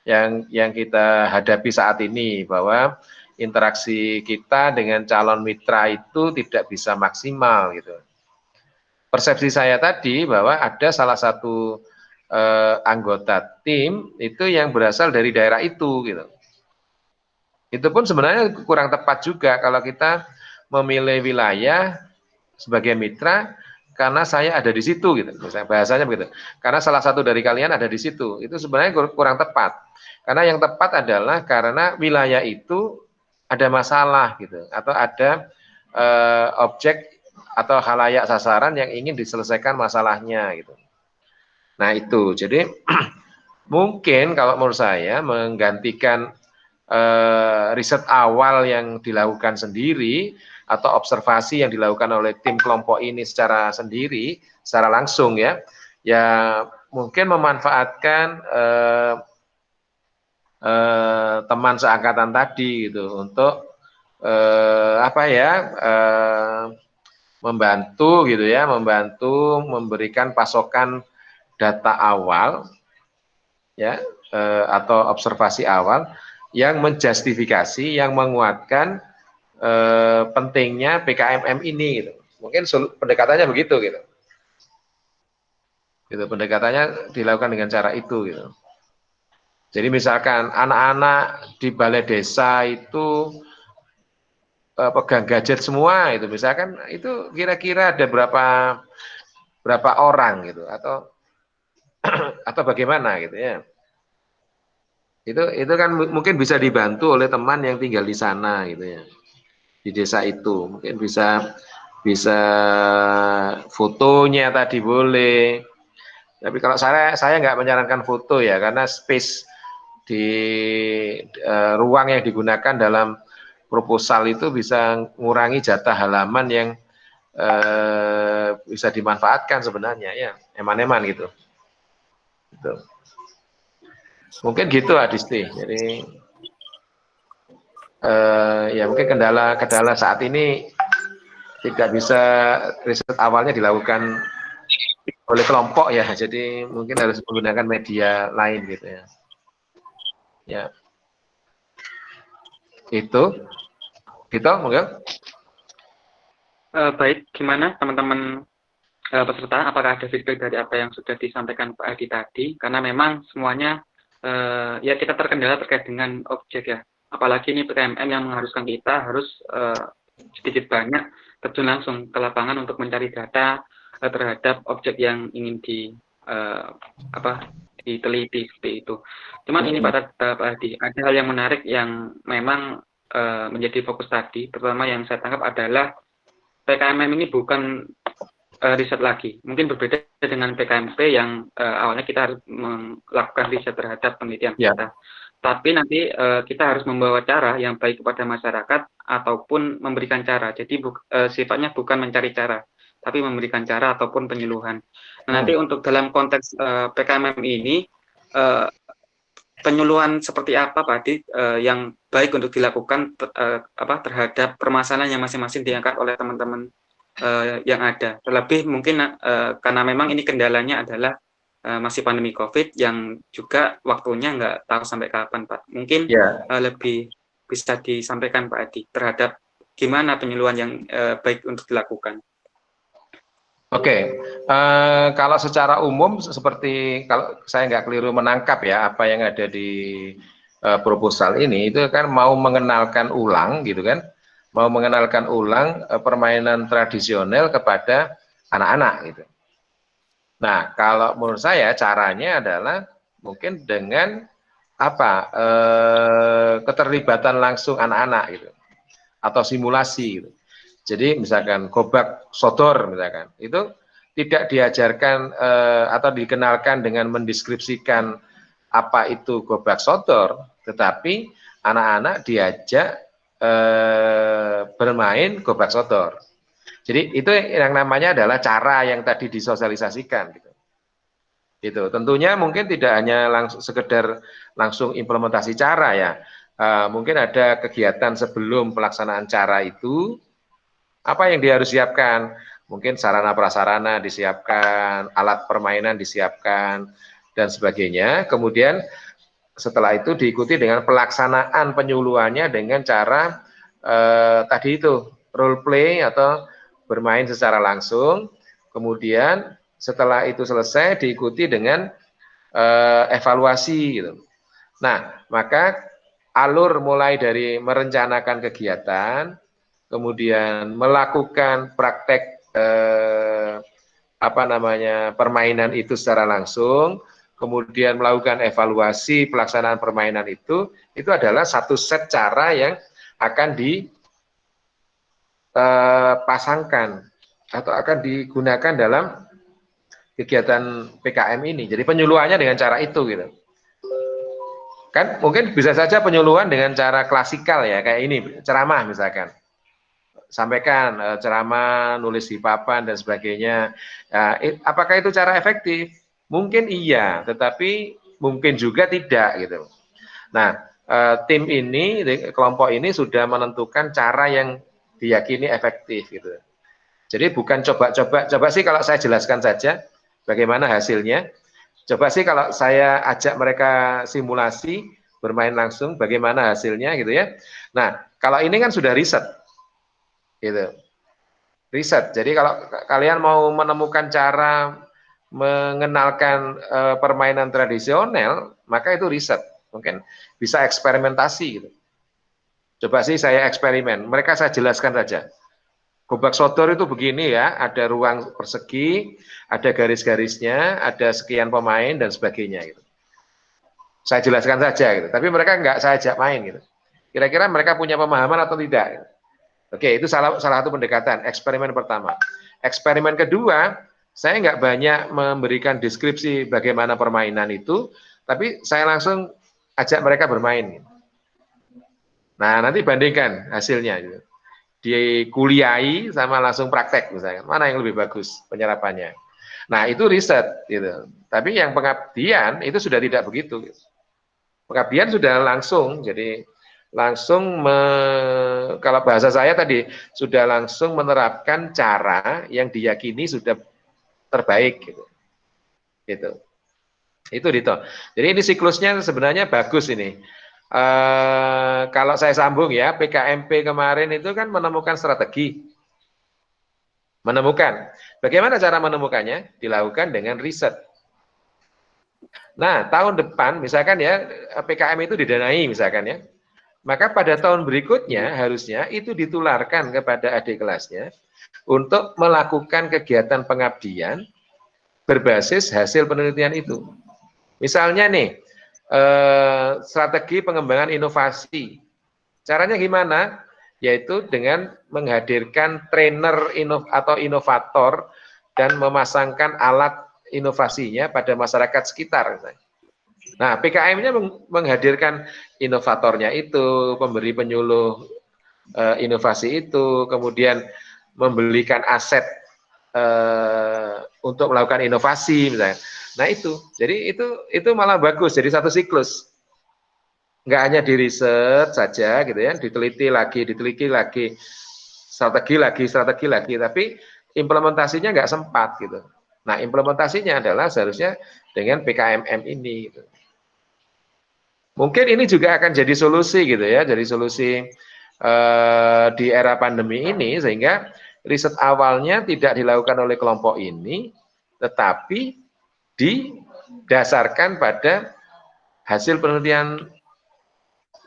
yang kita hadapi saat ini, bahwa interaksi kita dengan calon mitra itu tidak bisa maksimal gitu. Persepsi saya tadi bahwa ada salah satu anggota tim itu yang berasal dari daerah itu gitu. Itu pun sebenarnya kurang tepat juga kalau kita memilih wilayah sebagai mitra karena saya ada di situ gitu, misalnya bahasanya begitu. Karena salah satu dari kalian ada di situ, itu sebenarnya kurang tepat. Karena yang tepat adalah karena wilayah itu ada masalah gitu, atau ada objek atau halayak sasaran yang ingin diselesaikan masalahnya gitu. Nah itu, jadi mungkin kalau menurut saya menggantikan riset awal yang dilakukan sendiri atau observasi yang dilakukan oleh tim kelompok ini secara sendiri, secara langsung ya mungkin memanfaatkan teman seangkatan tadi gitu untuk membantu gitu ya, membantu memberikan pasokan data awal ya atau observasi awal yang menjustifikasi, yang menguatkan pentingnya PKMM ini gitu. Mungkin pendekatannya begitu gitu. Gitu, pendekatannya dilakukan dengan cara itu gitu. Jadi misalkan anak-anak di balai desa itu pegang gadget semua itu, misalkan itu kira-kira ada berapa orang gitu, atau bagaimana gitu ya. Itu kan mungkin bisa dibantu oleh teman yang tinggal di sana gitu ya, di desa itu. Mungkin bisa fotonya tadi boleh, Tapi kalau saya nggak menyarankan foto ya, karena space di ruang yang digunakan dalam proposal itu bisa mengurangi jatah halaman yang bisa dimanfaatkan sebenarnya ya, eman-eman gitu. Gitu. Mungkin gitu Adisti. Jadi ya mungkin kendala saat ini tidak bisa riset awalnya dilakukan oleh kelompok ya, jadi mungkin harus menggunakan media lain gitu ya. Ya, itu, gitu mungkin. Baik, gimana teman-teman peserta? Apakah ada feedback dari apa yang sudah disampaikan Pak Adi tadi? Karena memang semuanya ya kita terkendala terkait dengan objek ya. Apalagi ini PKMM yang mengharuskan kita harus sedikit banyak terjun langsung ke lapangan untuk mencari data terhadap objek yang ingin diteliti seperti itu. Cuman ini Pak Adi, ada hal yang menarik yang memang menjadi fokus tadi, terutama yang saya tangkap adalah PKMM ini bukan riset lagi. Mungkin berbeda dengan PKMP yang awalnya kita harus melakukan riset terhadap penelitian kita. Tapi nanti kita harus membawa cara yang baik kepada masyarakat ataupun memberikan cara. Jadi sifatnya bukan mencari cara, tapi memberikan cara ataupun penyuluhan. Nah, nanti untuk dalam konteks PKMM ini, penyuluhan seperti apa Pak Adi yang baik untuk dilakukan terhadap permasalahan yang masing-masing diangkat oleh teman-teman yang ada. Terlebih mungkin karena memang ini kendalanya adalah masih pandemi COVID yang juga waktunya nggak tahu sampai kapan Pak. Mungkin lebih bisa disampaikan Pak Adi terhadap gimana penyuluhan yang baik untuk dilakukan. Oke, kalau secara umum seperti kalau saya nggak keliru menangkap ya apa yang ada di proposal ini itu kan mau mengenalkan ulang gitu kan, mau mengenalkan ulang permainan tradisional kepada anak-anak gitu. Nah, kalau menurut saya caranya adalah mungkin dengan apa keterlibatan langsung anak-anak gitu atau simulasi gitu. Jadi misalkan gobak sodor misalkan itu tidak diajarkan atau dikenalkan dengan mendeskripsikan apa itu gobak sodor, tetapi anak-anak diajak bermain gobak sodor. Jadi itu yang namanya adalah cara yang tadi disosialisasikan gitu. Itu tentunya mungkin tidak hanya sekedar langsung implementasi cara ya. Mungkin ada kegiatan sebelum pelaksanaan cara itu. Apa yang dia harus siapkan? Mungkin sarana prasarana disiapkan, alat permainan disiapkan, dan sebagainya. Kemudian setelah itu diikuti dengan pelaksanaan penyuluhannya dengan cara tadi itu role play atau bermain secara langsung. Kemudian setelah itu selesai diikuti dengan evaluasi gitu. Nah, maka alur mulai dari merencanakan kegiatan, kemudian melakukan praktek permainan itu secara langsung, kemudian melakukan evaluasi pelaksanaan permainan itu adalah satu set cara yang akan dipasangkan atau akan digunakan dalam kegiatan PKM ini. Jadi penyuluhannya dengan cara itu gitu. Kan mungkin bisa saja penyuluhan dengan cara klasikal ya, kayak ini ceramah misalkan. Sampaikan ceramah, nulis di papan dan sebagainya. Apakah itu cara efektif? Mungkin iya, tetapi mungkin juga tidak gitu. Nah, tim ini, kelompok ini sudah menentukan cara yang diyakini efektif gitu. Jadi bukan coba sih kalau saya jelaskan saja bagaimana hasilnya. Coba sih kalau saya ajak mereka simulasi bermain langsung bagaimana hasilnya gitu ya. Nah, kalau ini kan sudah riset. Gitu. Riset. Jadi kalau kalian mau menemukan cara mengenalkan permainan tradisional, maka itu riset. Mungkin bisa eksperimentasi gitu. Coba sih saya eksperimen. Mereka saya jelaskan saja. Gobak sodor itu begini ya, ada ruang persegi, ada garis-garisnya, ada sekian pemain dan sebagainya gitu. Saya jelaskan saja gitu. Tapi mereka nggak saya ajak main gitu. Kira-kira mereka punya pemahaman atau tidak? Gitu. Oke, itu salah satu pendekatan, eksperimen pertama. Eksperimen kedua, Saya nggak banyak memberikan deskripsi bagaimana permainan itu, tapi saya langsung ajak mereka bermain. Nah, nanti bandingkan hasilnya. Gitu. Dikuliahi sama langsung praktek misalnya. Mana yang lebih bagus penyerapannya. Nah, itu riset. Gitu. Tapi yang pengabdian itu sudah tidak begitu. Pengabdian sudah langsung, jadi langsung kalau bahasa saya tadi sudah langsung menerapkan cara yang diyakini sudah terbaik gitu. Gitu. Itu Dito. Jadi ini siklusnya sebenarnya bagus ini. Kalau saya sambung ya, PKMP kemarin itu kan menemukan strategi. Menemukan. Bagaimana cara menemukannya? Dilakukan dengan riset. Nah, tahun depan misalkan ya PKM itu didanai misalkan ya. Maka pada tahun berikutnya harusnya itu ditularkan kepada adik kelasnya untuk melakukan kegiatan pengabdian berbasis hasil penelitian itu. Misalnya nih, strategi pengembangan inovasi. Caranya gimana? Yaitu dengan menghadirkan trainer atau inovator dan memasangkan alat inovasinya pada masyarakat sekitar. Nah, PKM-nya menghadirkan inovatornya itu, pemberi penyuluh inovasi itu, kemudian membelikan aset untuk melakukan inovasi misalnya. Nah itu, jadi itu malah bagus, jadi satu siklus. Nggak hanya di riset saja gitu ya, diteliti lagi, strategi lagi, tapi implementasinya nggak sempat gitu. Nah implementasinya adalah seharusnya dengan PKMM ini. Gitu. Mungkin ini juga akan jadi solusi gitu ya, jadi solusi di era pandemi ini sehingga riset awalnya tidak dilakukan oleh kelompok ini, tetapi didasarkan pada hasil penelitian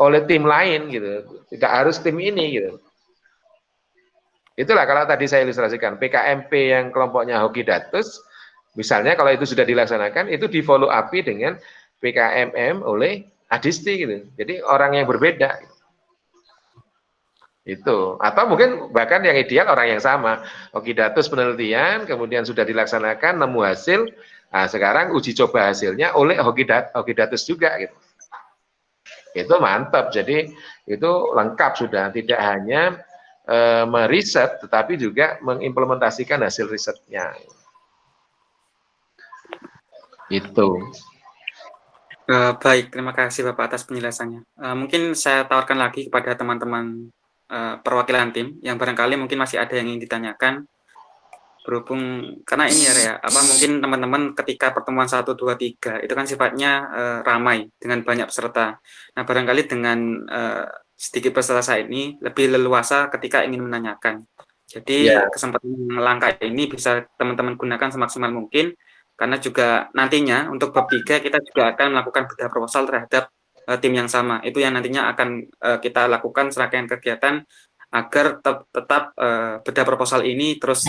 oleh tim lain gitu, tidak harus tim ini gitu. Itulah kalau tadi saya ilustrasikan PKMP yang kelompoknya Hoki Datus, misalnya kalau itu sudah dilaksanakan, itu di follow up dengan PKMM oleh Adisti gitu. Jadi orang yang berbeda. Itu. Atau mungkin bahkan yang ideal orang yang sama. Hoki Datus penelitian, kemudian sudah dilaksanakan, nemu hasil, nah sekarang uji coba hasilnya oleh Hoki Datus juga gitu. Itu mantap, jadi itu lengkap sudah, tidak hanya meriset, tetapi juga mengimplementasikan hasil risetnya. Itu. Baik, terima kasih Bapak atas penjelasannya. Mungkin saya tawarkan lagi kepada teman-teman perwakilan tim yang barangkali mungkin masih ada yang ingin ditanyakan. Berhubung karena ini ya, mungkin teman-teman ketika pertemuan 1, 2, 3 itu kan sifatnya ramai dengan banyak peserta. Nah, barangkali dengan sedikit peserta saya ini lebih leluasa ketika ingin menanyakan. Jadi kesempatan langkah ini bisa teman-teman gunakan semaksimal mungkin karena juga nantinya untuk bab 3 kita juga akan melakukan bedah proposal terhadap tim yang sama. Itu yang nantinya akan kita lakukan serangkaian kegiatan agar tetap bedah proposal ini terus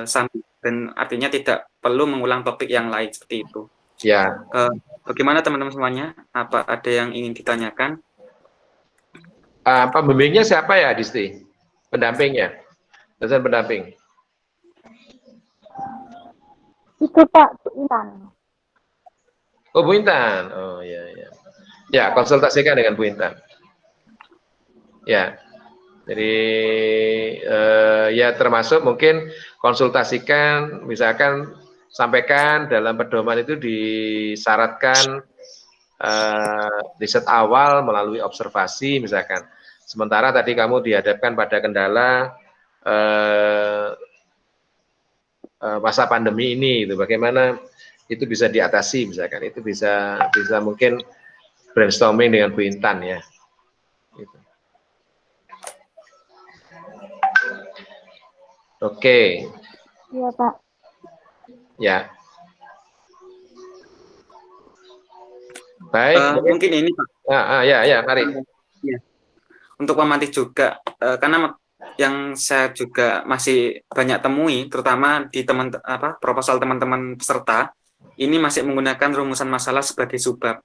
sama dan artinya tidak perlu mengulang topik yang lain seperti itu. Ya. Bagaimana teman-teman semuanya? Apa ada yang ingin ditanyakan? Pembimbingnya siapa ya, Disti? Pendampingnya? Dosen pendamping? Itu Pak, Bu Intan. Oh, Bu Intan. Oh, ya, ya. Ya, konsultasikan dengan Bu Intan. Ya. Jadi ya termasuk mungkin konsultasikan, misalkan sampaikan dalam pedoman itu disyaratkan riset awal melalui observasi misalkan. Sementara tadi kamu dihadapkan pada kendala masa pandemi ini, itu bagaimana itu bisa diatasi misalkan. Itu bisa mungkin brainstorming dengan Bu Intan ya. Gitu. Oke. Iya, Pak. Ya. Baik. Mungkin ini, Pak. Ya, mari. Ya. Untuk memantik juga, karena yang saya juga masih banyak temui, terutama di proposal teman-teman peserta, ini masih menggunakan rumusan masalah sebagai subbab.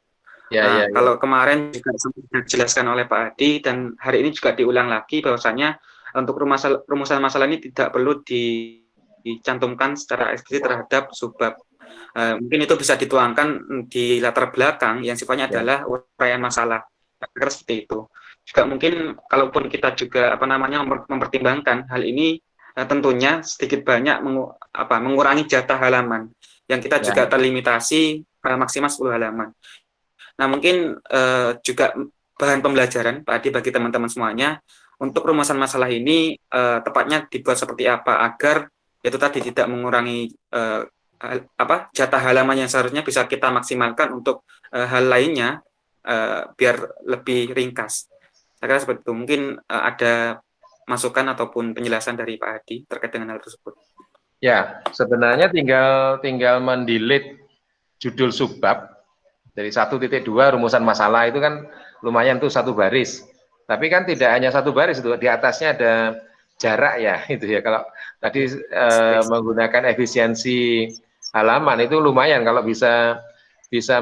Kalau kemarin juga sudah dijelaskan oleh Pak Adi dan hari ini juga diulang lagi bahwasanya untuk rumusan masalah ini tidak perlu dicantumkan secara eksplisit terhadap subbab. Mungkin itu bisa dituangkan di latar belakang yang sifatnya adalah uraian masalah. Kira seperti itu. Juga mungkin kalaupun kita juga mempertimbangkan hal ini, tentunya sedikit banyak mengurangi jatah halaman yang kita juga terlimitasi maksimal 10 halaman. Nah, mungkin juga bahan pembelajaran Pak Adi bagi teman-teman semuanya untuk rumusan masalah ini tepatnya dibuat seperti apa agar itu tadi tidak mengurangi jatah halaman yang seharusnya bisa kita maksimalkan untuk hal lainnya biar lebih ringkas. Saya kira seperti itu. Mungkin ada masukan ataupun penjelasan dari Pak Adi terkait dengan hal tersebut. Ya, sebenarnya tinggal mendelete judul subbab dari 1.2 rumusan masalah itu kan lumayan tuh 1 baris. Tapi kan tidak hanya 1 baris itu, di atasnya ada jarak ya itu ya. Kalau tadi menggunakan efisiensi halaman itu lumayan, kalau bisa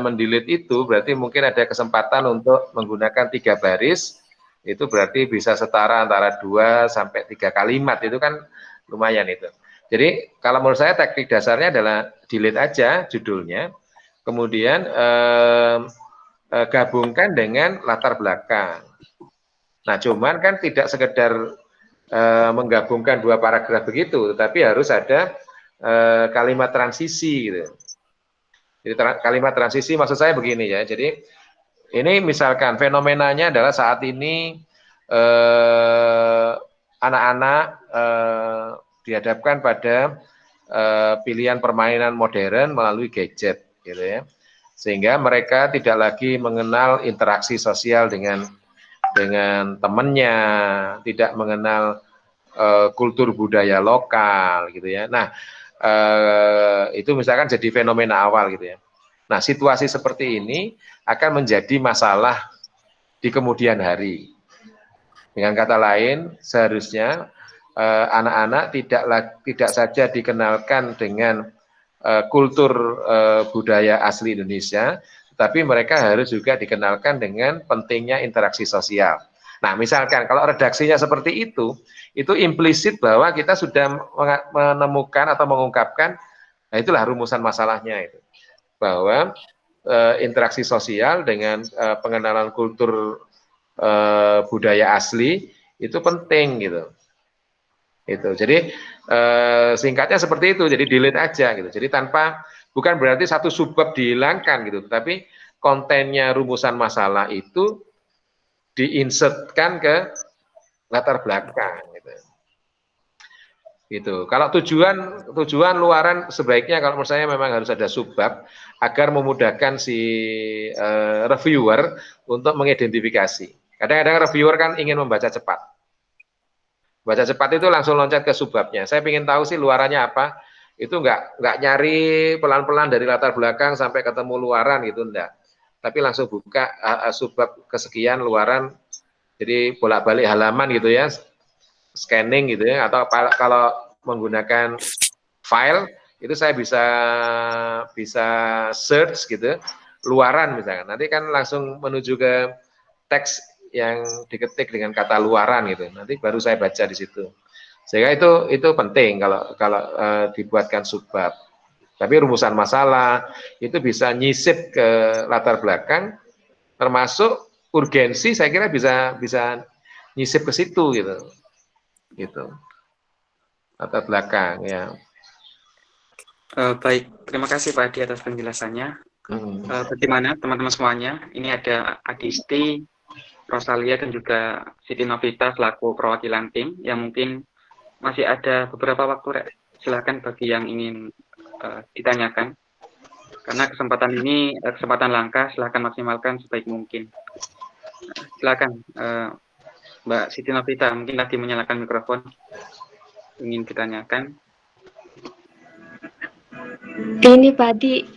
mendelete itu berarti mungkin ada kesempatan untuk menggunakan 3 baris, itu berarti bisa setara antara 2 sampai 3 kalimat, itu kan lumayan itu. Jadi kalau menurut saya teknik dasarnya adalah delete aja judulnya, kemudian gabungkan dengan latar belakang. Nah, cuman kan tidak sekedar menggabungkan 2 paragraf begitu, tetapi harus ada kalimat transisi gitu. Jadi kalimat transisi maksud saya begini ya. Jadi ini misalkan fenomenanya adalah saat ini anak-anak dihadapkan pada pilihan permainan modern melalui gadget, gitu ya, sehingga mereka tidak lagi mengenal interaksi sosial dengan temannya, tidak mengenal kultur budaya lokal, gitu ya. Nah, itu misalkan jadi fenomena awal, gitu ya. Nah, situasi seperti ini akan menjadi masalah di kemudian hari. Dengan kata lain, seharusnya anak-anak tidak saja dikenalkan dengan kultur budaya asli Indonesia, tapi mereka harus juga dikenalkan dengan pentingnya interaksi sosial. Nah, misalkan kalau redaksinya seperti itu implisit bahwa kita sudah menemukan atau mengungkapkan, nah itulah rumusan masalahnya itu, bahwa interaksi sosial dengan pengenalan kultur budaya asli itu penting gitu. Itu. Jadi singkatnya seperti itu. Jadi delete aja gitu. Jadi bukan berarti satu subbab dihilangkan gitu, tapi kontennya rumusan masalah itu diinsertkan ke latar belakang gitu. Gitu. Kalau tujuan luaran sebaiknya kalau menurut saya memang harus ada subbab agar memudahkan si reviewer untuk mengidentifikasi. Kadang-kadang reviewer kan ingin membaca cepat. Baca cepat itu langsung loncat ke subbabnya. Saya ingin tahu sih luarannya apa. Itu nggak nyari pelan-pelan dari latar belakang sampai ketemu luaran gitu, enggak. Tapi langsung buka subbab kesekian luaran. Jadi bolak-balik halaman gitu ya, scanning gitu ya. Atau kalau menggunakan file itu saya bisa search gitu, luaran misalkan. Nanti kan langsung menuju ke teks yang diketik dengan kata luaran gitu. Nanti baru saya baca di situ. Sehingga itu penting kalau dibuatkan subbab. Tapi rumusan masalah itu bisa nyisip ke latar belakang, termasuk urgensi saya kira bisa nyisip ke situ gitu. Gitu. Latar belakang ya. Baik, terima kasih Pak Adi atas penjelasannya. Bagaimana teman-teman semuanya? Ini ada Adisti, Rosalia dan juga Siti Novita selaku perwakilan tim yang mungkin masih ada beberapa waktu, silakan bagi yang ingin ditanyakan. Karena kesempatan ini kesempatan langka, silakan maksimalkan sebaik mungkin. Silakan Mbak Siti Novita, mungkin tadi menyalakan mikrofon, ingin ditanyakan. Ini Pak Adi,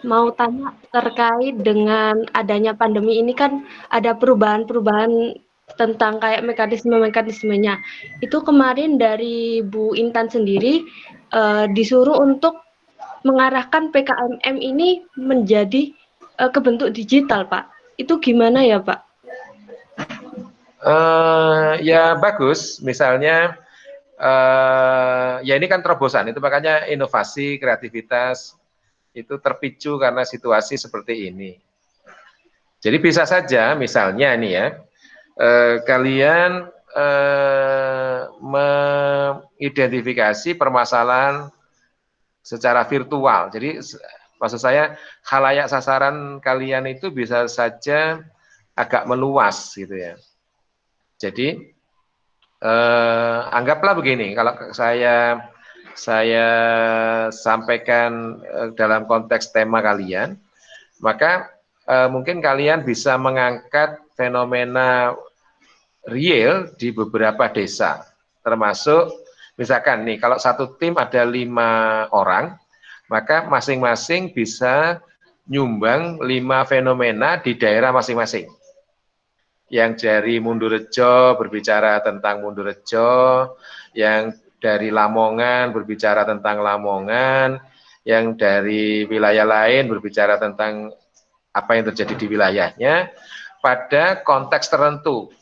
mau tanya terkait dengan adanya pandemi ini kan ada perubahan-perubahan tentang kayak mekanismenya. Itu kemarin dari Bu Intan sendiri disuruh untuk mengarahkan PKMM ini menjadi ke bentuk digital, Pak. Itu gimana ya, Pak? Ya bagus, misalnya ya ini kan terobosan, itu makanya inovasi, kreativitas itu terpicu karena situasi seperti ini. Jadi bisa saja misalnya nih ya, kalian mengidentifikasi permasalahan secara virtual. Jadi maksud saya khalayak sasaran kalian itu bisa saja agak meluas gitu ya. Jadi anggaplah begini, kalau saya sampaikan dalam konteks tema kalian, maka mungkin kalian bisa mengangkat fenomena real di beberapa desa, termasuk misalkan nih, kalau satu tim ada 5 orang, maka masing-masing bisa nyumbang 5 fenomena di daerah masing-masing. Yang dari Mundurejo berbicara tentang Mundurejo, yang dari Lamongan berbicara tentang Lamongan, yang dari wilayah lain berbicara tentang apa yang terjadi di wilayahnya pada konteks tertentu.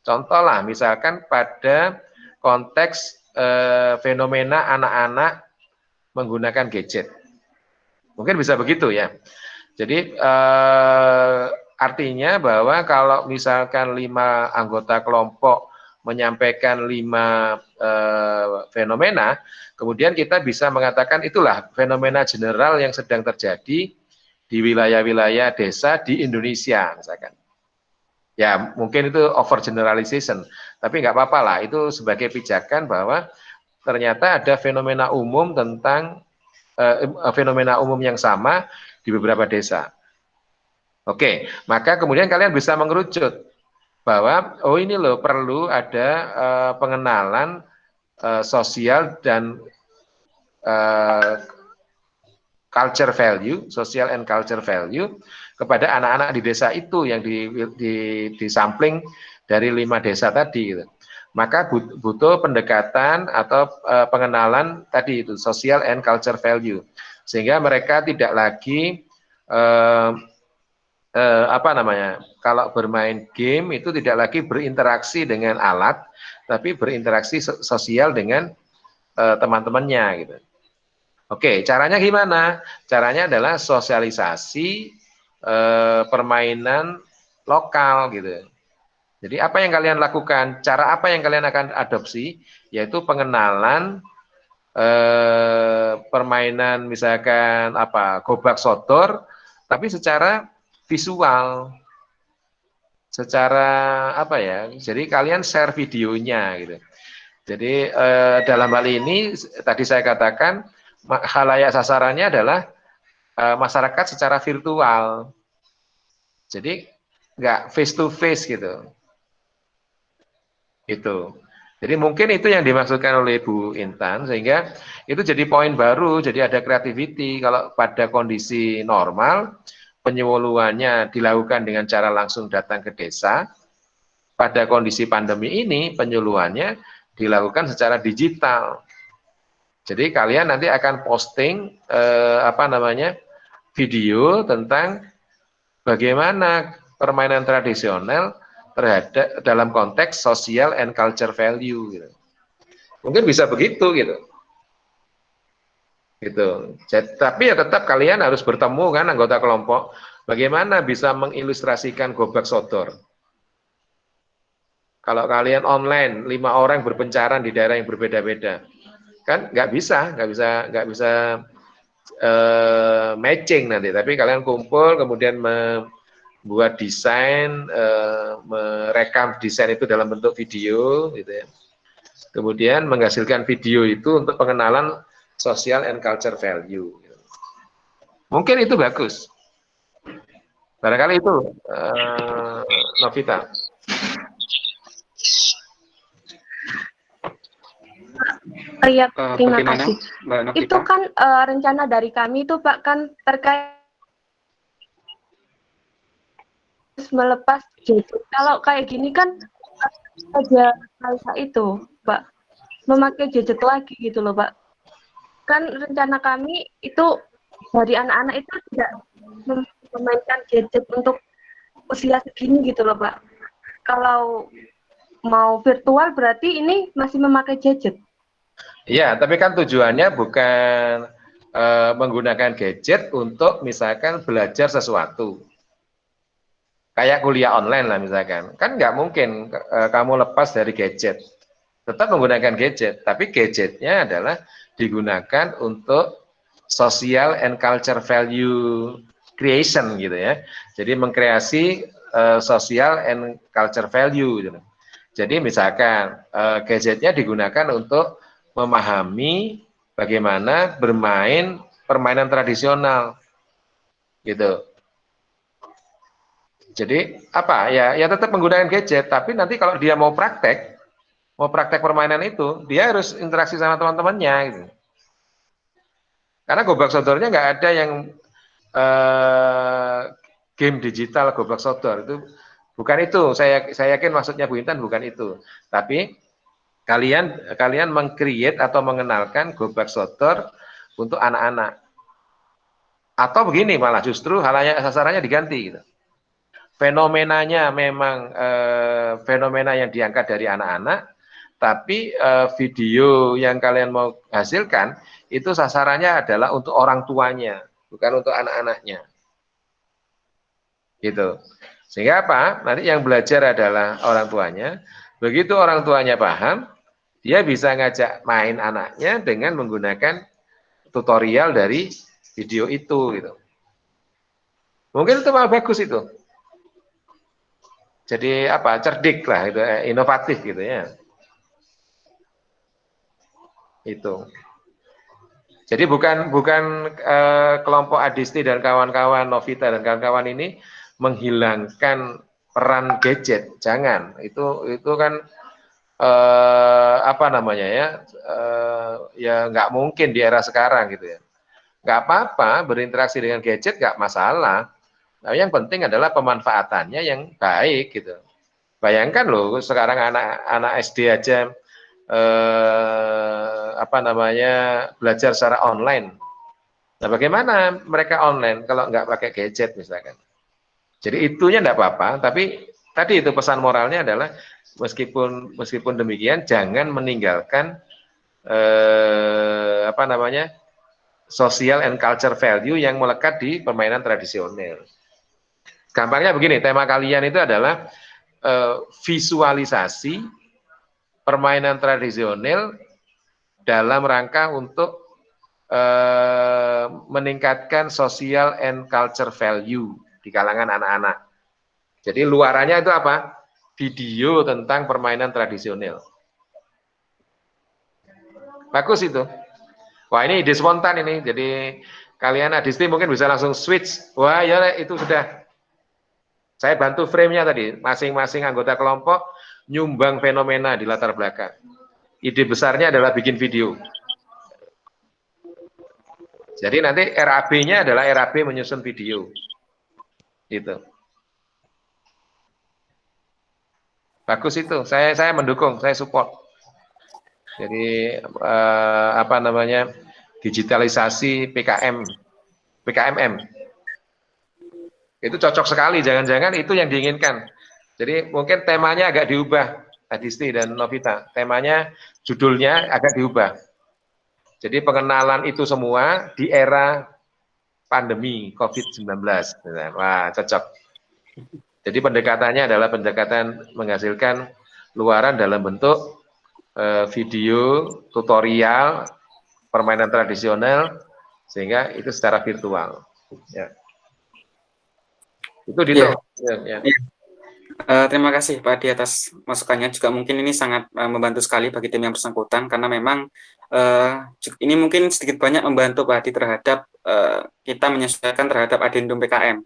Contoh lah, misalkan pada konteks fenomena anak-anak menggunakan gadget. Mungkin bisa begitu ya. Jadi artinya bahwa kalau misalkan 5 anggota kelompok menyampaikan 5 fenomena, kemudian kita bisa mengatakan itulah fenomena general yang sedang terjadi di wilayah-wilayah desa di Indonesia misalkan. Ya mungkin itu over generalization, tapi nggak apa-apa lah, itu sebagai pijakan bahwa ternyata ada fenomena umum tentang fenomena umum yang sama di beberapa desa. Oke, maka kemudian kalian bisa mengerucut bahwa oh ini loh perlu ada pengenalan sosial dan culture value, social and culture value kepada anak-anak di desa itu yang disampling dari 5 desa tadi. Gitu. Maka butuh pendekatan atau pengenalan tadi itu social and culture value, sehingga mereka tidak lagi kalau bermain game itu tidak lagi berinteraksi dengan alat, tapi berinteraksi sosial dengan teman-temannya gitu. Oke, caranya gimana? Caranya adalah sosialisasi permainan lokal gitu. Jadi apa yang kalian lakukan? Cara apa yang kalian akan adopsi? Yaitu pengenalan permainan misalkan gobak sodor, tapi secara visual, secara jadi kalian share videonya gitu. Jadi dalam hal ini tadi saya katakan khalayak sasarannya adalah masyarakat secara virtual, jadi nggak face to face gitu. Jadi mungkin itu yang dimaksudkan oleh Bu Intan, sehingga itu jadi poin baru, jadi ada creativity. Kalau pada kondisi normal penyuluhannya dilakukan dengan cara langsung datang ke desa, pada kondisi pandemi ini penyuluhannya dilakukan secara digital. Jadi kalian nanti akan posting video tentang bagaimana permainan tradisional terhadap dalam konteks social and culture value gitu. Mungkin bisa begitu gitu. Tapi ya tetap kalian harus bertemu kan anggota kelompok, bagaimana bisa mengilustrasikan gobak sodor. Kalau kalian online 5 orang berpencaran di daerah yang berbeda-beda, kan nggak bisa matching nanti. Tapi kalian kumpul kemudian membuat desain, merekam desain itu dalam bentuk video, gitu ya. Kemudian menghasilkan video itu untuk pengenalan social and culture value. Mungkin itu bagus. Barangkali itu, Novita. Iya, terima kasih. Itu kan rencana dari kami itu Pak kan terkait melepas gadget. Kalau kayak gini kan aja itu Pak memakai gadget lagi gitu loh Pak. Kan rencana kami itu dari anak-anak itu tidak memainkan gadget untuk usia segini gitu loh Pak. Kalau mau virtual berarti ini masih memakai gadget. Iya, tapi kan tujuannya bukan menggunakan gadget untuk misalkan belajar sesuatu. Kayak kuliah online lah misalkan. Kan nggak mungkin kamu lepas dari gadget. Tetap menggunakan gadget, tapi gadgetnya adalah digunakan untuk social and culture value creation gitu ya. Jadi mengkreasi social and culture value gitu. Jadi misalkan gadgetnya digunakan untuk memahami bagaimana bermain permainan tradisional gitu. Jadi apa ya tetap menggunakan gadget, tapi nanti kalau dia mau praktek permainan itu, dia harus interaksi sama teman-temannya gitu. Karena Gobak Sodornya nggak ada yang game digital Gobak Sodor itu bukan itu. Saya yakin maksudnya Bu Intan bukan itu. Tapi kalian meng-create atau mengenalkan Gobak Sodor untuk anak-anak. Atau begini malah justru halayak sasarannya diganti gitu. Fenomenanya memang fenomena yang diangkat dari anak-anak, tapi video yang kalian mau hasilkan itu sasarannya adalah untuk orang tuanya, bukan untuk anak-anaknya. Gitu. Sehingga apa? Nanti yang belajar adalah orang tuanya. Begitu orang tuanya paham, dia bisa ngajak main anaknya dengan menggunakan tutorial dari video itu gitu. Mungkin itu malah bagus itu. Jadi apa? Cerdik lah itu, inovatif gitu ya. Itu. Jadi bukan kelompok Adisti dan kawan-kawan, Novita dan kawan-kawan ini menghilangkan peran gadget, jangan. Itu kan apa namanya ya? Ya nggak mungkin di era sekarang gitu ya. Nggak apa-apa berinteraksi dengan gadget, nggak masalah. Nah, yang penting adalah pemanfaatannya yang baik gitu. Bayangkan loh, sekarang anak SD aja apa namanya belajar secara online. Nah, bagaimana mereka online kalau nggak pakai gadget misalkan? Jadi itunya nggak apa-apa, tapi tadi itu pesan moralnya adalah meskipun demikian jangan meninggalkan apa namanya social and culture value yang melekat di permainan tradisional. Gampangnya begini, tema kalian itu adalah visualisasi permainan tradisional dalam rangka untuk meningkatkan social and culture value di kalangan anak-anak. Jadi luarannya itu apa? Video tentang permainan tradisional. Bagus itu. Wah ini ide spontan ini. Jadi kalian Adisti mungkin bisa langsung switch. Wah ya itu sudah. Saya bantu frame-nya tadi. Masing-masing anggota kelompok nyumbang fenomena di latar belakang. Ide besarnya adalah bikin video. Jadi nanti RAB-nya adalah RAB menyusun video. Gitu. Bagus itu. Saya mendukung, saya support. Jadi apa namanya? Digitalisasi PKMM. Itu cocok sekali, jangan-jangan itu yang diinginkan. Jadi mungkin temanya agak diubah, Adisti dan Novita. Temanya, judulnya agak diubah. Jadi pengenalan itu semua di era pandemi COVID-19. Wah, cocok. Jadi pendekatannya adalah pendekatan menghasilkan luaran dalam bentuk video, tutorial, permainan tradisional, sehingga itu secara virtual. Ya. Itu Dito. Ya. Terima kasih Pak Adi atas masukannya. Juga mungkin ini sangat membantu sekali bagi tim yang bersangkutan karena memang ini mungkin sedikit banyak membantu Pak Adi terhadap kita menyesuaikan terhadap adendum PKM.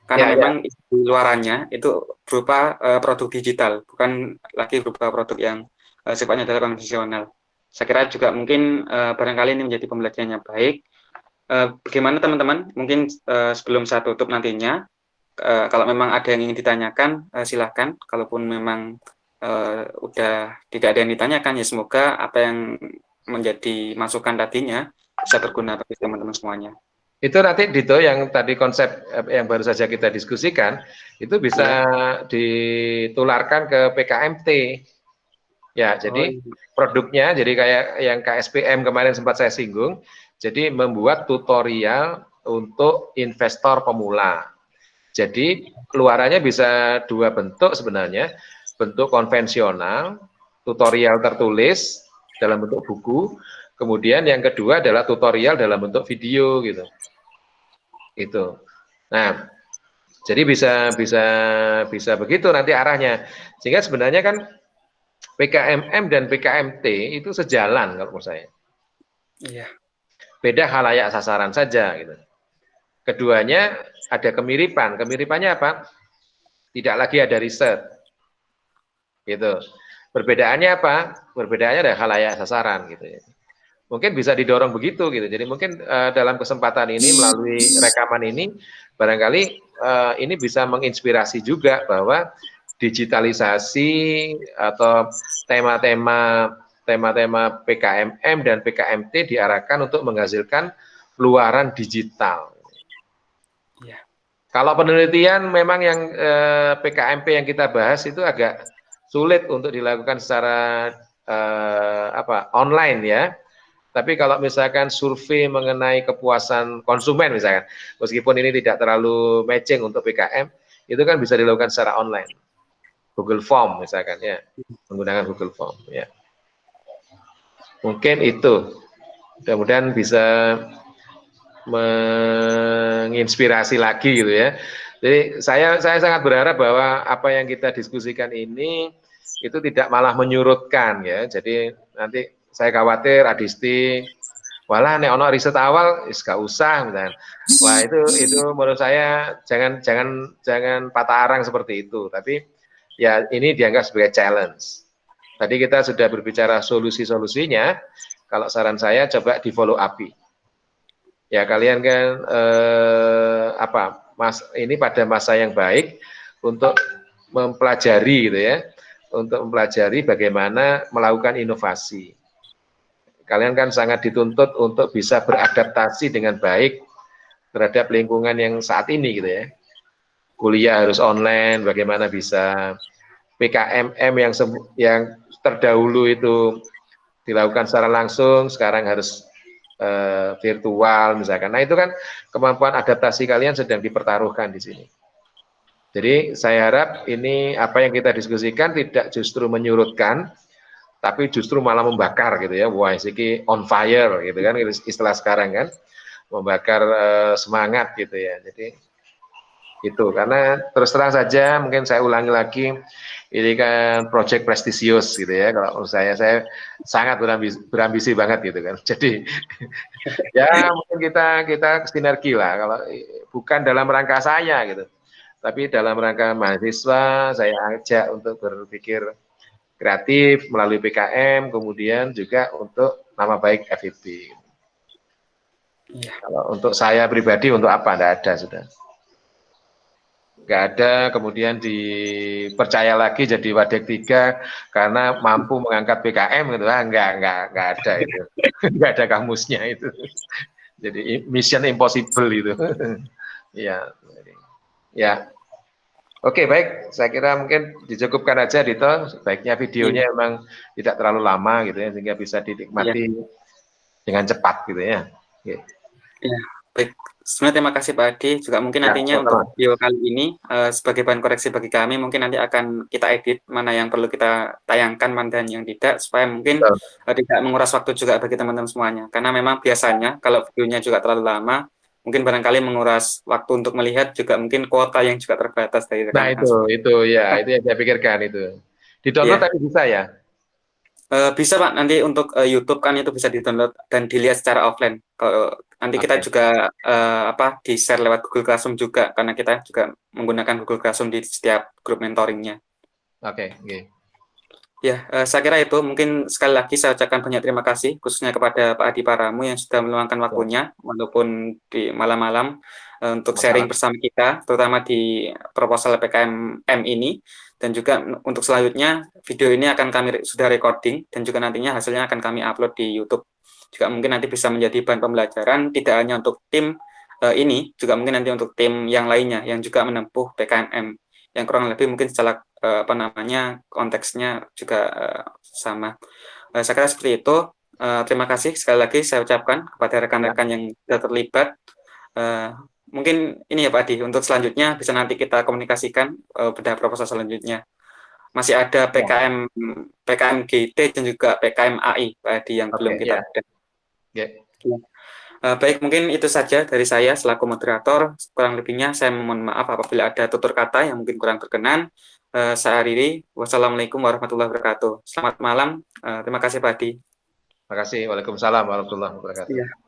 Karena memang di luarannya itu berupa produk digital, bukan lagi berupa produk yang sifatnya adalah konvensional. Saya kira juga mungkin barangkali ini menjadi pembelajaran yang baik. Bagaimana teman-teman? Mungkin sebelum saya tutup nantinya, kalau memang ada yang ingin ditanyakan, silahkan. Kalaupun memang udah tidak ada yang ditanyakan, ya semoga apa yang menjadi masukan tadinya bisa berguna bagi teman-teman semuanya. Itu nanti Dito yang tadi konsep yang baru saja kita diskusikan, itu bisa ditularkan ke PKMT. Ya, jadi produknya, jadi kayak yang KSPM kemarin sempat saya singgung, jadi membuat tutorial untuk investor pemula. Jadi keluarannya bisa dua bentuk sebenarnya, bentuk konvensional, tutorial tertulis dalam bentuk buku, kemudian yang kedua adalah tutorial dalam bentuk video gitu. Itu. Nah, jadi bisa begitu nanti arahnya. Sehingga sebenarnya kan PKMM dan PKMT itu sejalan kalau menurut saya. Iya. Beda khalayak sasaran saja gitu. Keduanya ada kemiripan. Kemiripannya apa? Tidak lagi ada riset. Gitu. Perbedaannya apa? Perbedaannya ada khalayak sasaran gitu ya. Mungkin bisa didorong begitu gitu. Jadi mungkin dalam kesempatan ini melalui rekaman ini barangkali ini bisa menginspirasi juga bahwa digitalisasi atau tema-tema PKMM dan PKMT diarahkan untuk menghasilkan luaran digital. Ya. Kalau penelitian memang yang PKMP yang kita bahas itu agak sulit untuk dilakukan secara online ya. Tapi kalau misalkan survei mengenai kepuasan konsumen misalkan, meskipun ini tidak terlalu matching untuk PKM, itu kan bisa dilakukan secara online. Google Form misalkan ya, menggunakan Google Form ya. Mungkin itu. Mudah-mudahan bisa menginspirasi lagi gitu ya. Jadi saya sangat berharap bahwa apa yang kita diskusikan ini itu tidak malah menyurutkan ya. Jadi nanti saya khawatir Adisti, walah nek ono riset awal, gak usah misalnya. Wah itu menurut saya jangan patah arang seperti itu. Tapi ya ini dianggap sebagai challenge. Tadi kita sudah berbicara solusi-solusinya. Kalau saran saya coba di follow up. Ya kalian kan ini pada masa yang baik untuk mempelajari gitu ya, untuk mempelajari bagaimana melakukan inovasi. Kalian kan sangat dituntut untuk bisa beradaptasi dengan baik terhadap lingkungan yang saat ini gitu ya. Kuliah harus online, bagaimana bisa PKMM yang terdahulu itu dilakukan secara langsung, sekarang harus virtual misalkan. Nah itu kan kemampuan adaptasi kalian sedang dipertaruhkan di sini. Jadi saya harap ini apa yang kita diskusikan tidak justru menyurutkan, tapi justru malah membakar gitu ya. Wah, ini on fire gitu kan istilah sekarang kan, membakar semangat gitu ya. Jadi itu karena terus terang saja mungkin saya ulangi lagi, ini kan proyek prestisius gitu ya. Kalau menurut saya sangat berambisi banget gitu kan. Jadi ya mungkin kita sinergi lah. Kalau bukan dalam rangka saya gitu, tapi dalam rangka mahasiswa saya ajak untuk berpikir kreatif melalui PKM, kemudian juga untuk nama baik FIP. Ya. Kalau untuk saya pribadi untuk apa? Tidak ada sudah. Nggak ada, kemudian dipercaya lagi jadi Wadek 3 karena mampu mengangkat PKM gitu lah, nggak ada itu. Nggak ada kamusnya itu. Jadi mission impossible itu. Ya. Ya. Oke, baik. Saya kira mungkin dicukupkan aja Dito. Sebaiknya videonya memang tidak terlalu lama gitu ya, sehingga bisa dinikmati dengan cepat gitu ya. Oke. Ya, baik. Sebenarnya terima kasih Pak Adi. Juga mungkin nantinya untuk video kali ini sebagai bahan koreksi bagi kami, mungkin nanti akan kita edit mana yang perlu kita tayangkan, mana yang tidak, supaya mungkin tidak menguras waktu juga bagi teman-teman semuanya. Karena memang biasanya kalau videonya juga terlalu lama, mungkin barangkali menguras waktu untuk melihat, juga mungkin kuota yang juga terbatas dari rekan. Nah itu ya, itu yang saya pikirkan itu. Di-download tapi bisa ya? Bisa Pak, nanti untuk YouTube kan itu bisa di-download dan dilihat secara offline. Kalau nanti kita juga di-share lewat Google Classroom juga, karena kita juga menggunakan Google Classroom di setiap grup mentoringnya. Oke. Ya, saya kira itu. Mungkin sekali lagi saya ucapkan banyak terima kasih, khususnya kepada Pak Adi Paramu yang sudah meluangkan waktunya, walaupun di malam-malam, untuk sharing bersama kita, terutama di proposal PKMM ini. Dan juga untuk selanjutnya, video ini akan kami sudah recording, dan juga nantinya hasilnya akan kami upload di YouTube. Juga mungkin nanti bisa menjadi bahan pembelajaran, tidak hanya untuk tim ini, juga mungkin nanti untuk tim yang lainnya, yang juga menempuh PKMM yang kurang lebih mungkin secara konteksnya juga sama. Saya kira seperti itu. Terima kasih sekali lagi saya ucapkan kepada rekan-rekan yang sudah terlibat. Mungkin ini ya Pak Adi, untuk selanjutnya bisa nanti kita komunikasikan bedah proposal selanjutnya. Masih ada PKM GT dan juga PKM AI Pak Adi yang belum kita bedah. Baik, mungkin itu saja dari saya selaku moderator. Kurang lebihnya saya mohon maaf apabila ada tutur kata yang mungkin kurang berkenan. Saya akhiri. Wassalamualaikum warahmatullahi wabarakatuh. Selamat malam. Terima kasih Pak Adi. Terima kasih. Waalaikumsalam warahmatullahi wabarakatuh. Ya.